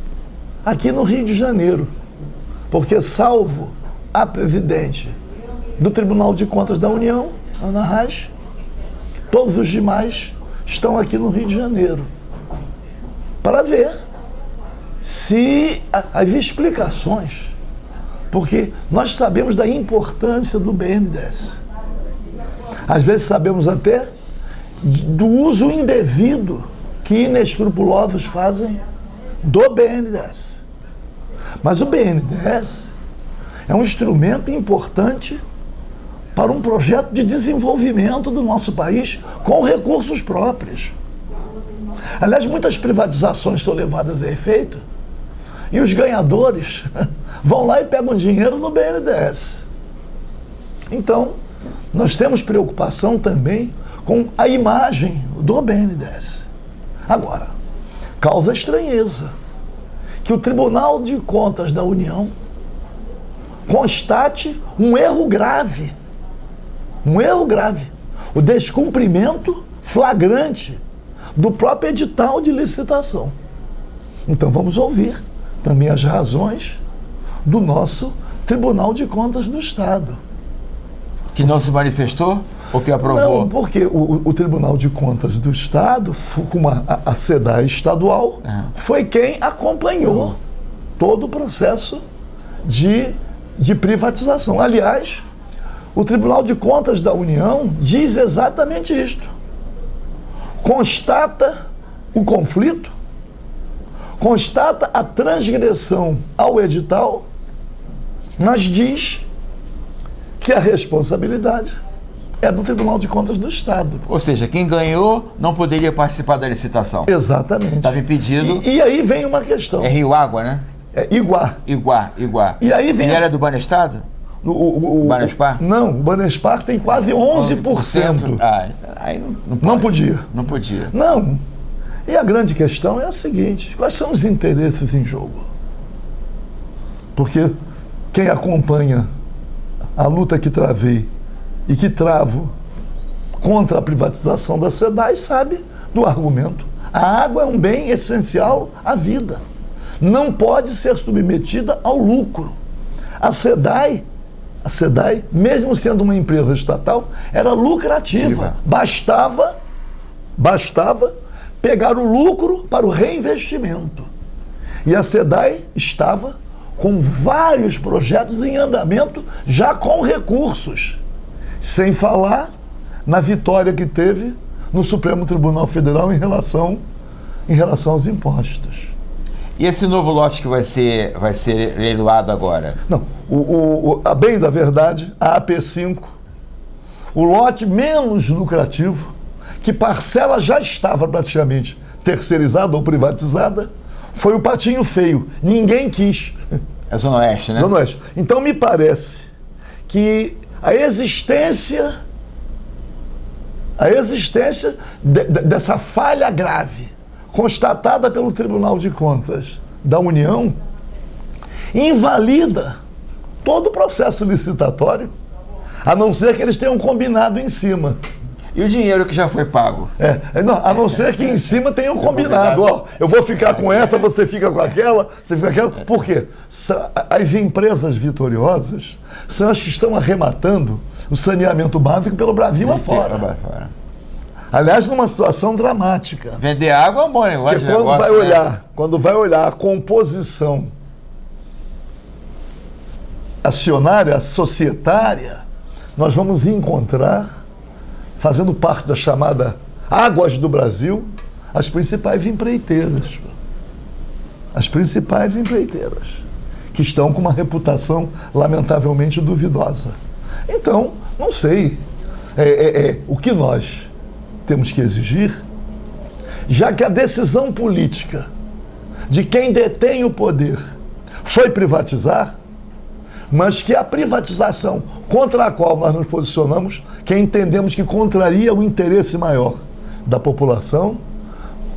no Rio de Janeiro, porque salvo a presidente do Tribunal de Contas da União, Ana Reis, todos os demais estão aqui no Rio de Janeiro, para ver se as explicações, porque nós sabemos da importância do BNDES, às vezes sabemos até do uso indevido que inescrupulosos fazem do BNDES. Mas o BNDES é um instrumento importante para um projeto de desenvolvimento do nosso país com recursos próprios. Aliás, muitas privatizações são levadas a efeito e os ganhadores vão lá e pegam dinheiro no BNDES. Então, nós temos preocupação também com a imagem do BNDES. Agora, causa estranheza que o Tribunal de Contas da União constate um erro grave, o descumprimento flagrante do próprio edital de licitação. Então vamos ouvir também as razões do nosso Tribunal de Contas do Estado.
Que não se manifestou? Porque aprovou?
Não, porque o Tribunal de Contas do Estado, com a SEDAI estadual, foi quem acompanhou todo o processo de privatização. Aliás, o Tribunal de Contas da União diz exatamente isto. Constata o conflito, constata a transgressão ao edital, mas diz que a responsabilidade é do Tribunal de Contas do Estado.
Ou seja, quem ganhou não poderia participar da licitação.
Exatamente.
Estava impedido.
E aí vem uma questão.
É Rio Água, né?
É Iguá.
Iguá.
E aí vem
Ele era do Banestado?
O
Banespar?
Não, o Banespar tem quase 11%.
Aí
não podia.
Não podia.
Não. E a grande questão é a seguinte: quais são os interesses em jogo? Porque quem acompanha a luta que travei e que travo contra a privatização da SEDAI sabe do argumento. A água é um bem essencial à vida. Não pode ser submetida ao lucro. A SEDAI, mesmo sendo uma empresa estatal, era lucrativa. Bastava pegar o lucro para o reinvestimento. E a SEDAI estava com vários projetos em andamento, já com recursos. Sem falar na vitória que teve no Supremo Tribunal Federal em relação aos impostos.
E esse novo lote que vai ser leiloado agora?
Não, a bem da verdade, a AP5, o lote menos lucrativo, que parcela já estava praticamente terceirizada ou privatizada, foi o Patinho Feio. Ninguém quis.
É Zona Oeste, né?
Zona Oeste. Então me parece que a existência dessa falha grave constatada pelo Tribunal de Contas da União invalida todo o processo licitatório, a não ser que eles tenham combinado em cima.
E o dinheiro que já foi pago?
A não ser que em cima tenham combinado. Ó, eu vou ficar com essa, você fica com aquela, você fica com aquela. Por quê? As empresas vitoriosas são as que estão arrematando o saneamento básico pelo Brasil afora. Aliás, numa situação dramática.
Vender água é um bom negócio.
Quando vai olhar a composição acionária, societária, nós vamos encontrar, fazendo parte da chamada Águas do Brasil, as principais empreiteiras. As principais empreiteiras, que estão com uma reputação lamentavelmente duvidosa. Então, não sei, o que nós temos que exigir, já que a decisão política de quem detém o poder foi privatizar, mas que a privatização contra a qual nós nos posicionamos, que entendemos que contraria o interesse maior da população,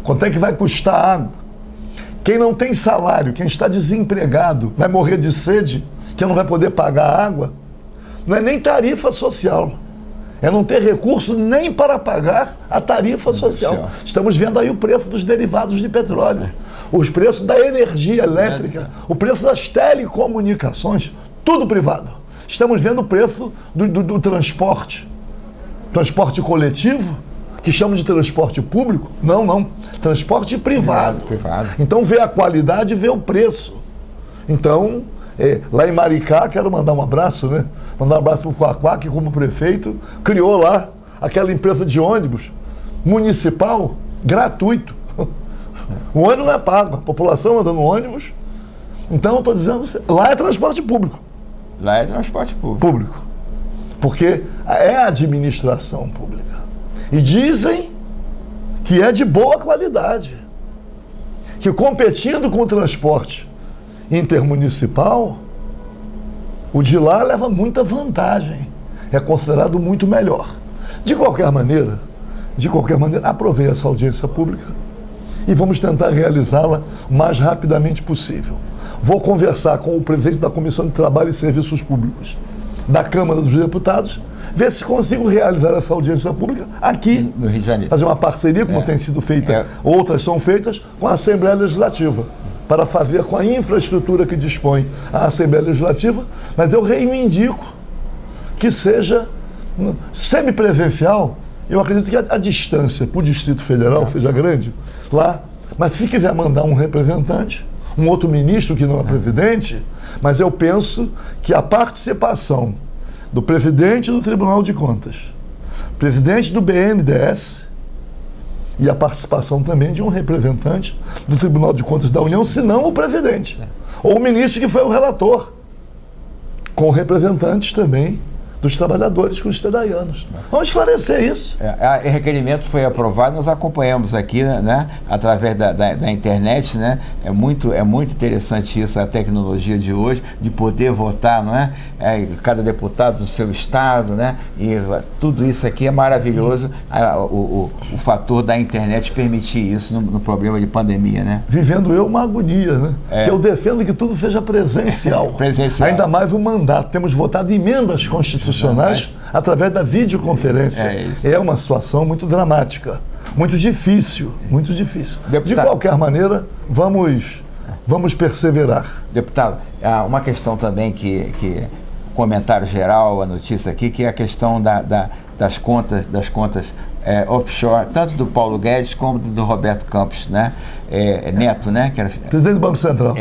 quanto é que vai custar a água? Quem não tem salário, quem está desempregado, vai morrer de sede, que não vai poder pagar a água, não é nem tarifa social, é não ter recurso nem para pagar a tarifa social. Estamos vendo aí o preço dos derivados de petróleo, os preços da energia elétrica, o preço das telecomunicações, tudo privado. Estamos vendo o preço do transporte coletivo, que chamam de transporte público. Não, transporte privado. Então vê a qualidade e vê o preço. Então, lá em Maricá, quero mandar um abraço, né? Mandar um abraço para o Quaquá, que como prefeito criou lá aquela empresa de ônibus municipal gratuito. O ônibus não é pago, a população anda no ônibus. Então, eu estou dizendo, lá é transporte público.
Lá é transporte público.
Porque é a administração pública. E dizem que é de boa qualidade. Que competindo com o transporte intermunicipal, o de lá leva muita vantagem. É considerado muito melhor. De qualquer maneira, aprovei essa audiência pública e vamos tentar realizá-la o mais rapidamente possível. Vou conversar com o presidente da Comissão de Trabalho e Serviços Públicos da Câmara dos Deputados, ver se consigo realizar essa audiência pública aqui
no Rio de Janeiro.
Fazer uma parceria, como tem sido feita, outras são feitas, com a Assembleia Legislativa, para fazer com a infraestrutura que dispõe a Assembleia Legislativa, mas eu reivindico que seja Semipresencial, eu acredito que a distância para o Distrito Federal seja grande lá, mas se quiser mandar um representante, um outro ministro que não é presidente, mas eu penso que a participação do presidente do Tribunal de Contas, presidente do BNDES e a participação também de um representante do Tribunal de Contas da União, se não o presidente, ou o ministro que foi o relator, com representantes também dos trabalhadores constedaianos. Vamos esclarecer isso.
O requerimento foi aprovado, nós acompanhamos aqui, né, através da internet, né? É muito interessante isso, a tecnologia de hoje, de poder votar, não é? Cada deputado no seu estado, né? E tudo isso aqui é maravilhoso, o fator da internet permitir isso no problema de pandemia, né?
Vivendo eu uma agonia, né? Que eu defendo que tudo seja presencial.
Presencial.
Ainda mais o mandato. Temos votado emendas constitucionais através da videoconferência. É uma situação muito dramática, muito difícil, muito difícil. Deputado, de qualquer maneira, vamos perseverar.
Deputado, uma questão também que comentário geral, a notícia aqui, que é a questão das contas offshore, tanto do Paulo Guedes como do Roberto Campos, né? Neto, né? Que era
presidente do Banco Central.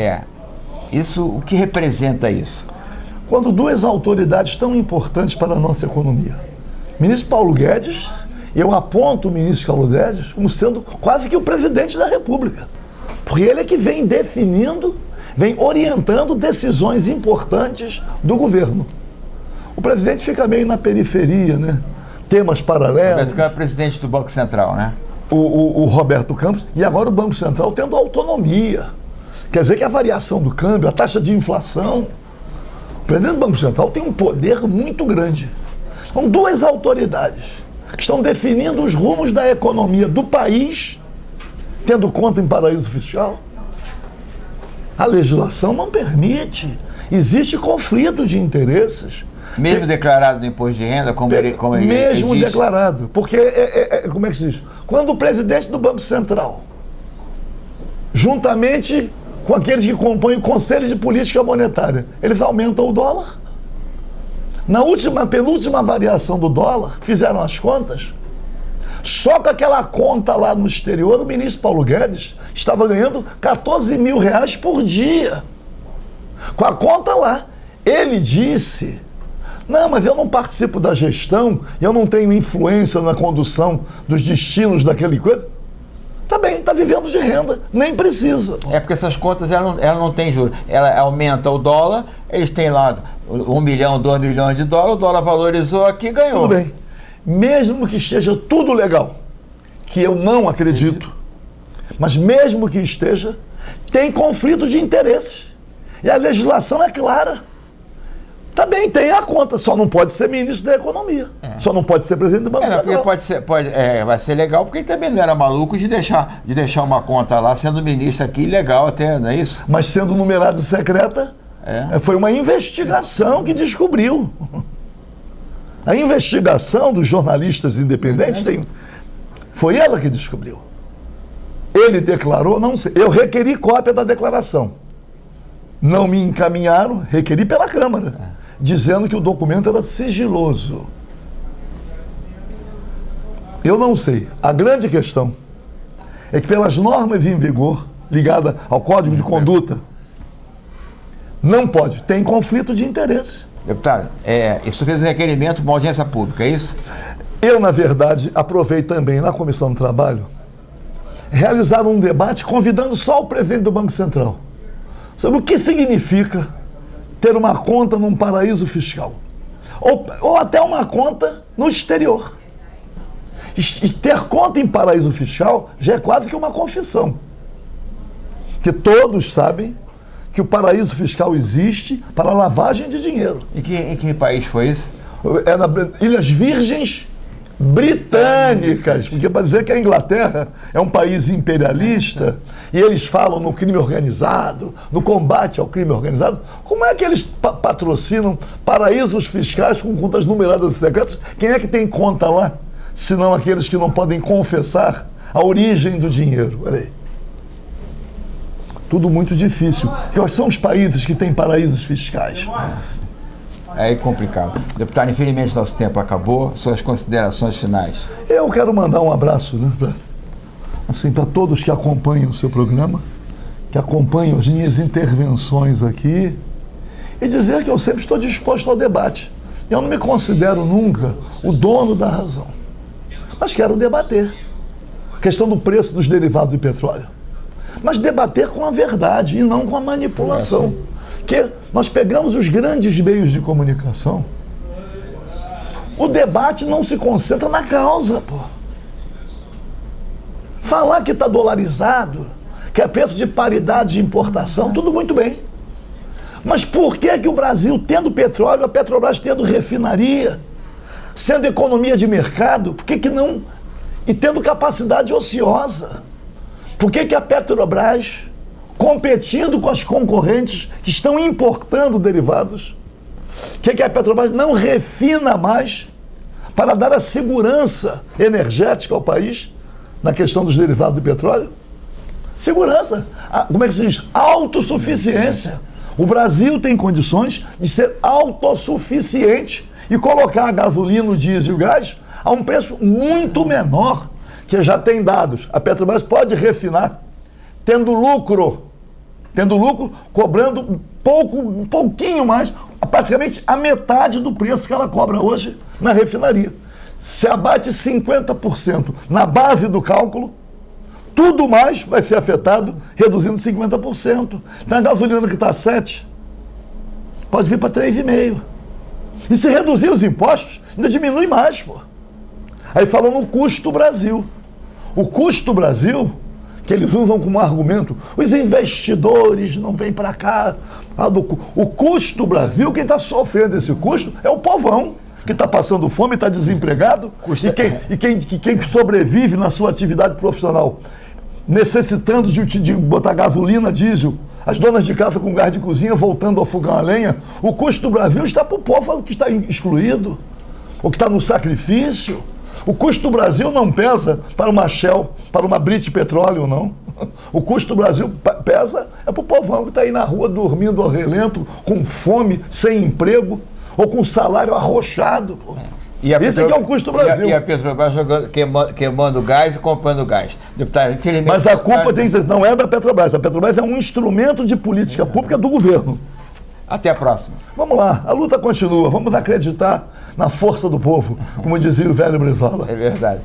Isso, o que representa isso?
Quando duas autoridades tão importantes para a nossa economia, ministro Paulo Guedes, eu aponto o ministro Paulo Guedes como sendo quase que o presidente da República, porque ele é que vem definindo, vem orientando decisões importantes do governo. O presidente fica meio na periferia, né? Temas paralelos.
Roberto Campos é presidente do Banco Central, né?
O Roberto Campos, e agora o Banco Central tendo autonomia. Quer dizer que a variação do câmbio, a taxa de inflação, o presidente do Banco Central tem um poder muito grande. São duas autoridades que estão definindo os rumos da economia do país, tendo conta em paraíso fiscal. A legislação não permite. Existe conflito de interesses.
Mesmo declarado no imposto de renda, como ele
mesmo
diz.
Declarado. Porque, como é que se diz? Quando o presidente do Banco Central, juntamente com aqueles que compõem o Conselho de Política Monetária, eles aumentam o dólar. Na penúltima variação do dólar, fizeram as contas, só com aquela conta lá no exterior, o ministro Paulo Guedes estava ganhando 14 mil reais por dia. Com a conta lá. Ele disse, não, mas eu não participo da gestão, eu não tenho influência na condução dos destinos daquele coisa. Tá bem, está vivendo de renda, nem precisa.
Porque essas contas, ela não tem juros. Ela aumenta o dólar, eles têm lá 1 milhão, 2 milhões de dólares, o dólar valorizou aqui e ganhou.
Tudo bem. Mesmo que esteja tudo legal, que eu não acredito, mas mesmo que esteja, tem conflito de interesses. E a legislação é clara. Também tem a conta, só não pode ser ministro da Economia. Só não pode ser presidente do Banco Central.
Vai ser legal, porque ele também não era maluco de deixar uma conta lá, sendo ministro aqui, legal até, não é isso?
Mas sendo numerada secreta, foi uma investigação que descobriu. A investigação dos jornalistas independentes foi ela que descobriu. Ele declarou, não sei, eu requeri cópia da declaração. Não me encaminharam, requeri pela Câmara, dizendo que o documento era sigiloso. Eu não sei. A grande questão é que pelas normas em vigor, ligada ao Código de Conduta, não pode, tem conflito de interesse.
Deputado, isso fez um requerimento para uma audiência pública, é isso?
Eu, na verdade, aprovei também na Comissão do Trabalho realizar um debate convidando só o presidente do Banco Central sobre o que significa ter uma conta num paraíso fiscal ou até uma conta no exterior. E ter conta em paraíso fiscal já é quase que uma confissão, que todos sabem que o paraíso fiscal existe para lavagem de dinheiro.
Em que país foi isso?
É nas Ilhas Virgens Britânicas, porque para dizer que a Inglaterra é um país imperialista e eles falam no crime organizado, no combate ao crime organizado, como é que eles patrocinam paraísos fiscais com contas numeradas e secretas? Quem é que tem conta lá, senão aqueles que não podem confessar a origem do dinheiro? Olha aí. Tudo muito difícil. Quais são os países que têm paraísos fiscais?
É complicado. Deputado, infelizmente nosso tempo acabou. Suas considerações finais.
Eu quero mandar um abraço, né, para todos que acompanham o seu programa, que acompanham as minhas intervenções aqui, e dizer que eu sempre estou disposto ao debate. Eu não me considero nunca o dono da razão, mas quero debater a questão do preço dos derivados de petróleo. Mas debater com a verdade e não com a manipulação. Que nós pegamos os grandes meios de comunicação, o debate não se concentra na causa, pô. Falar que está dolarizado, que é preço de paridade de importação, tudo muito bem. Mas por que o Brasil, tendo petróleo, a Petrobras tendo refinaria, sendo economia de mercado, por que não... E tendo capacidade ociosa, por que a Petrobras, competindo com as concorrentes que estão importando derivados, que a Petrobras não refina mais para dar a segurança energética ao país na questão dos derivados de petróleo? Segurança. Como é que se diz? Autossuficiência. O Brasil tem condições de ser autossuficiente e colocar a gasolina, o diesel e o gás a um preço muito menor, que já tem dados. A Petrobras pode refinar, tendo lucro, cobrando um pouquinho mais, praticamente a metade do preço que ela cobra hoje na refinaria. Se abate 50% na base do cálculo, tudo mais vai ser afetado, reduzindo 50%. Então a gasolina que está a 7, pode vir para 3,5. E se reduzir os impostos, ainda diminui mais, pô. Aí falam no custo Brasil. O custo Brasil, que eles usam como argumento, os investidores não vêm para cá. O custo Brasil, quem está sofrendo esse custo é o povão, que está passando fome, está desempregado, e quem sobrevive na sua atividade profissional, necessitando de botar gasolina, diesel, as donas de casa com gás de cozinha voltando ao fogão a lenha. O custo do Brasil está para o povo que está excluído, ou que está no sacrifício. O custo do Brasil não pesa para uma Shell, para uma British Petroleum, não. O custo do Brasil pesa para o povão que está aí na rua dormindo ao relento, com fome, sem emprego, ou com salário arrochado. Esse aqui é o custo do Brasil.
E a Petrobras queimando gás e comprando gás. Deputado, infelizmente...
Mas a culpa não é da Petrobras. A Petrobras é um instrumento de política pública do governo.
Até a próxima.
Vamos lá, a luta continua. Vamos acreditar na força do povo, como dizia o velho Brizola.
É verdade.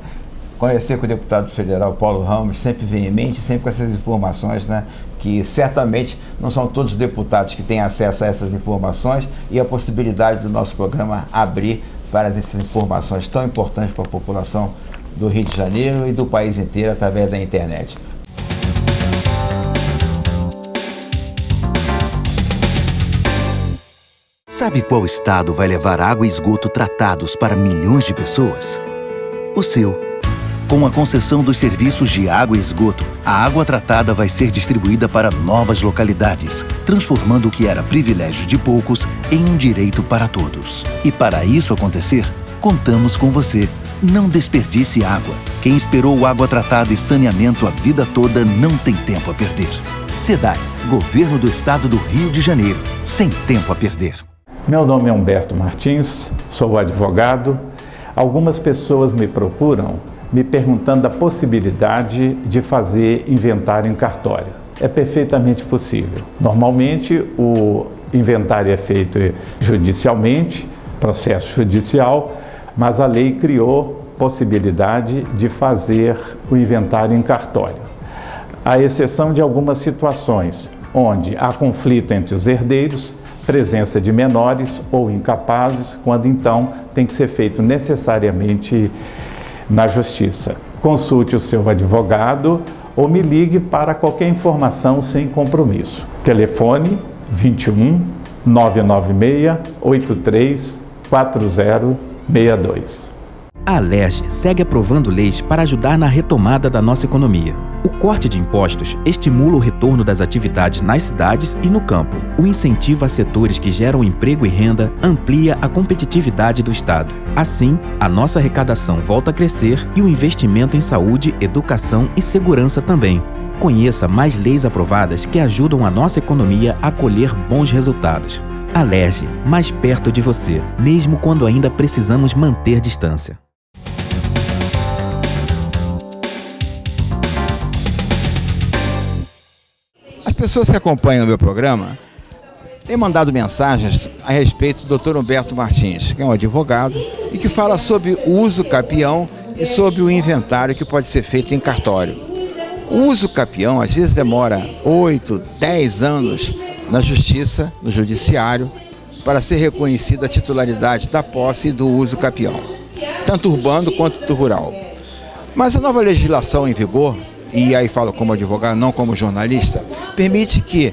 Conhecer com o deputado federal Paulo Ramos, sempre veemente, sempre com essas informações, né? Que certamente não são todos os deputados que têm acesso a essas informações, e a possibilidade do nosso programa abrir para essas informações tão importantes para a população do Rio de Janeiro e do país inteiro através da internet.
Sabe qual estado vai levar água e esgoto tratados para milhões de pessoas? O seu. Com a concessão dos serviços de água e esgoto, a água tratada vai ser distribuída para novas localidades, transformando o que era privilégio de poucos em um direito para todos. E para isso acontecer, contamos com você. Não desperdice água. Quem esperou água tratada e saneamento a vida toda não tem tempo a perder. SEDAI, Governo do Estado do Rio de Janeiro. Sem tempo a perder.
Meu nome é Humberto Martins, sou advogado. Algumas pessoas me procuram me perguntando a possibilidade de fazer inventário em cartório. É perfeitamente possível. Normalmente, o inventário é feito judicialmente, processo judicial, mas a lei criou possibilidade de fazer o inventário em cartório. À exceção de algumas situações onde há conflito entre os herdeiros, presença de menores ou incapazes, quando então tem que ser feito necessariamente na Justiça. Consulte o seu advogado ou me ligue para qualquer informação sem compromisso. Telefone 21 996 83 4062.
A Alerj segue aprovando leis para ajudar na retomada da nossa economia. O corte de impostos estimula o retorno das atividades nas cidades e no campo. O incentivo a setores que geram emprego e renda amplia a competitividade do Estado. Assim, a nossa arrecadação volta a crescer e o investimento em saúde, educação e segurança também. Conheça mais leis aprovadas que ajudam a nossa economia a colher bons resultados. Alerj, mais perto de você, mesmo quando ainda precisamos manter distância.
As pessoas que acompanham o meu programa têm mandado mensagens a respeito do Dr. Humberto Martins, que é um advogado e que fala sobre o uso capião e sobre o inventário que pode ser feito em cartório. O uso capião às vezes demora 8, 10 anos na justiça, no judiciário, para ser reconhecida a titularidade da posse e do uso capião, tanto urbano quanto rural. Mas a nova legislação em vigor, e aí falo como advogado, não como jornalista, permite que,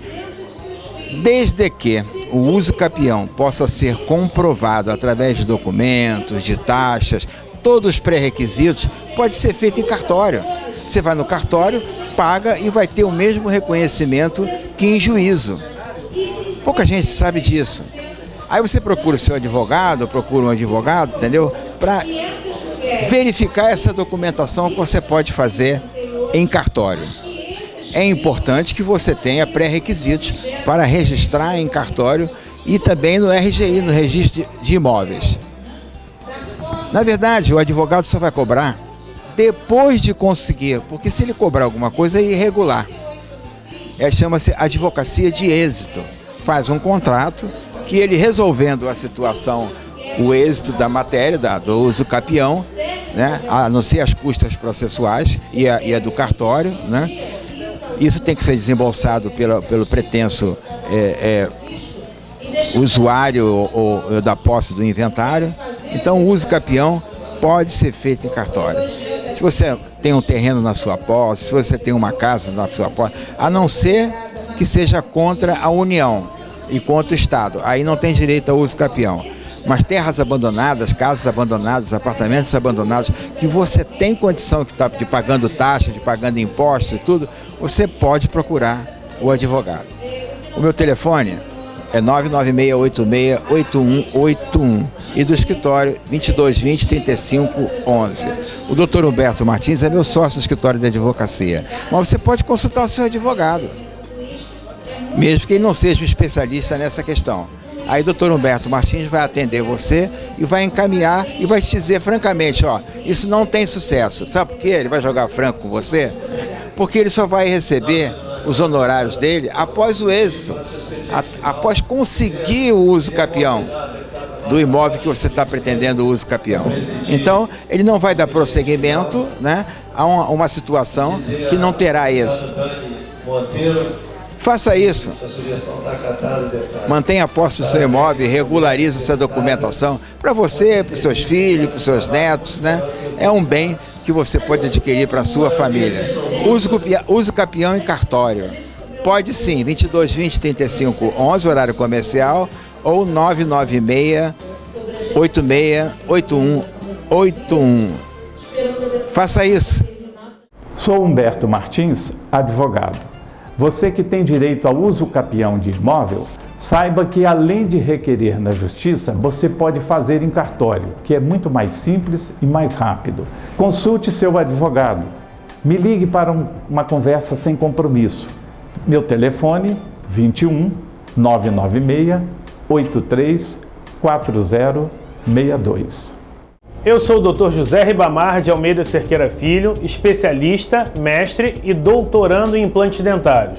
desde que o uso capião possa ser comprovado através de documentos, de taxas, todos os pré-requisitos, pode ser feito em cartório. Você vai no cartório, paga e vai ter o mesmo reconhecimento que em juízo. Pouca gente sabe disso. Aí você procura o seu advogado, procura um advogado, entendeu? Para verificar essa documentação que você pode fazer em cartório. É importante que você tenha pré-requisitos para registrar em cartório e também no RGI, no Registro de Imóveis. Na verdade, o advogado só vai cobrar depois de conseguir, porque se ele cobrar alguma coisa é irregular. Chama-se advocacia de êxito. Faz um contrato que ele resolvendo a situação, o êxito da matéria, do uso capião, né, a não ser as custas processuais e a do cartório, né, isso tem que ser desembolsado pelo pretenso usuário ou da posse do inventário. Então o uso capião pode ser feito em cartório. Se você tem um terreno na sua posse, se você tem uma casa na sua posse, a não ser que seja contra a União e contra o Estado, aí não tem direito ao uso capião. Mas terras abandonadas, casas abandonadas, apartamentos abandonados, que você tem condição de pagando taxa, de pagando impostos e tudo, você pode procurar o advogado. O meu telefone é 996868181 e do escritório 2220-3511. O Dr. Humberto Martins é meu sócio no escritório de advocacia. Mas você pode consultar o seu advogado, mesmo que ele não seja um especialista nessa questão. Aí o Dr. Humberto Martins vai atender você e vai encaminhar e vai te dizer francamente, ó, isso não tem sucesso. Sabe por quê? Ele vai jogar franco com você? Porque ele só vai receber os honorários dele após o êxito, após conseguir o uso capião do imóvel que você está pretendendo o uso capião. Então, ele não vai dar prosseguimento, né, a uma situação que não terá êxito. Faça isso. Mantenha a posse do seu imóvel, regularize essa documentação para você, para os seus filhos, para os seus netos, né? É um bem que você pode adquirir para a sua família. Use capião em cartório. Pode sim, 2220-3511, horário comercial, ou 996-868181. Faça isso.
Sou Humberto Martins, advogado. Você que tem direito ao uso capião de imóvel, saiba que além de requerer na justiça, você pode fazer em cartório, que é muito mais simples e mais rápido. Consulte seu advogado. Me ligue para uma conversa sem compromisso. Meu telefone 21 996 83 4062.
Eu sou o Dr. José Ribamar de Almeida Cerqueira Filho, especialista, mestre e doutorando em implantes dentários.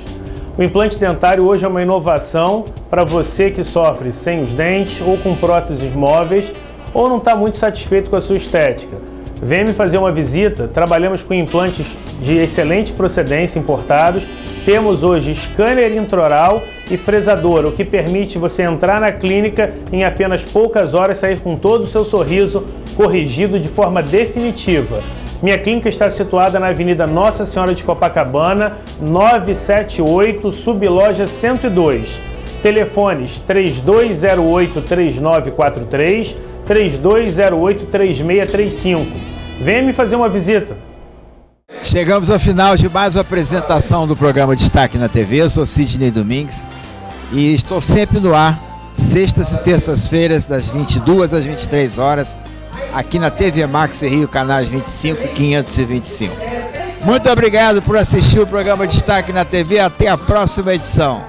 O implante dentário hoje é uma inovação para você que sofre sem os dentes ou com próteses móveis ou não está muito satisfeito com a sua estética. Venha me fazer uma visita, trabalhamos com implantes de excelente procedência importados, temos hoje scanner intraoral e fresadora, o que permite você entrar na clínica em apenas poucas horas e sair com todo o seu sorriso corrigido de forma definitiva. Minha clínica está situada na Avenida Nossa Senhora de Copacabana, 978, Subloja 102. Telefones 3208-3943, 3208-3635. Venha me fazer uma visita.
Chegamos ao final de mais uma apresentação do programa Destaque na TV. Eu sou Sidney Domingues e estou sempre no ar, sextas e terças-feiras, das 22 às 23 horas, aqui na TV Max Rio, canais 25 e 525. Muito obrigado por assistir o programa Destaque na TV. Até a próxima edição.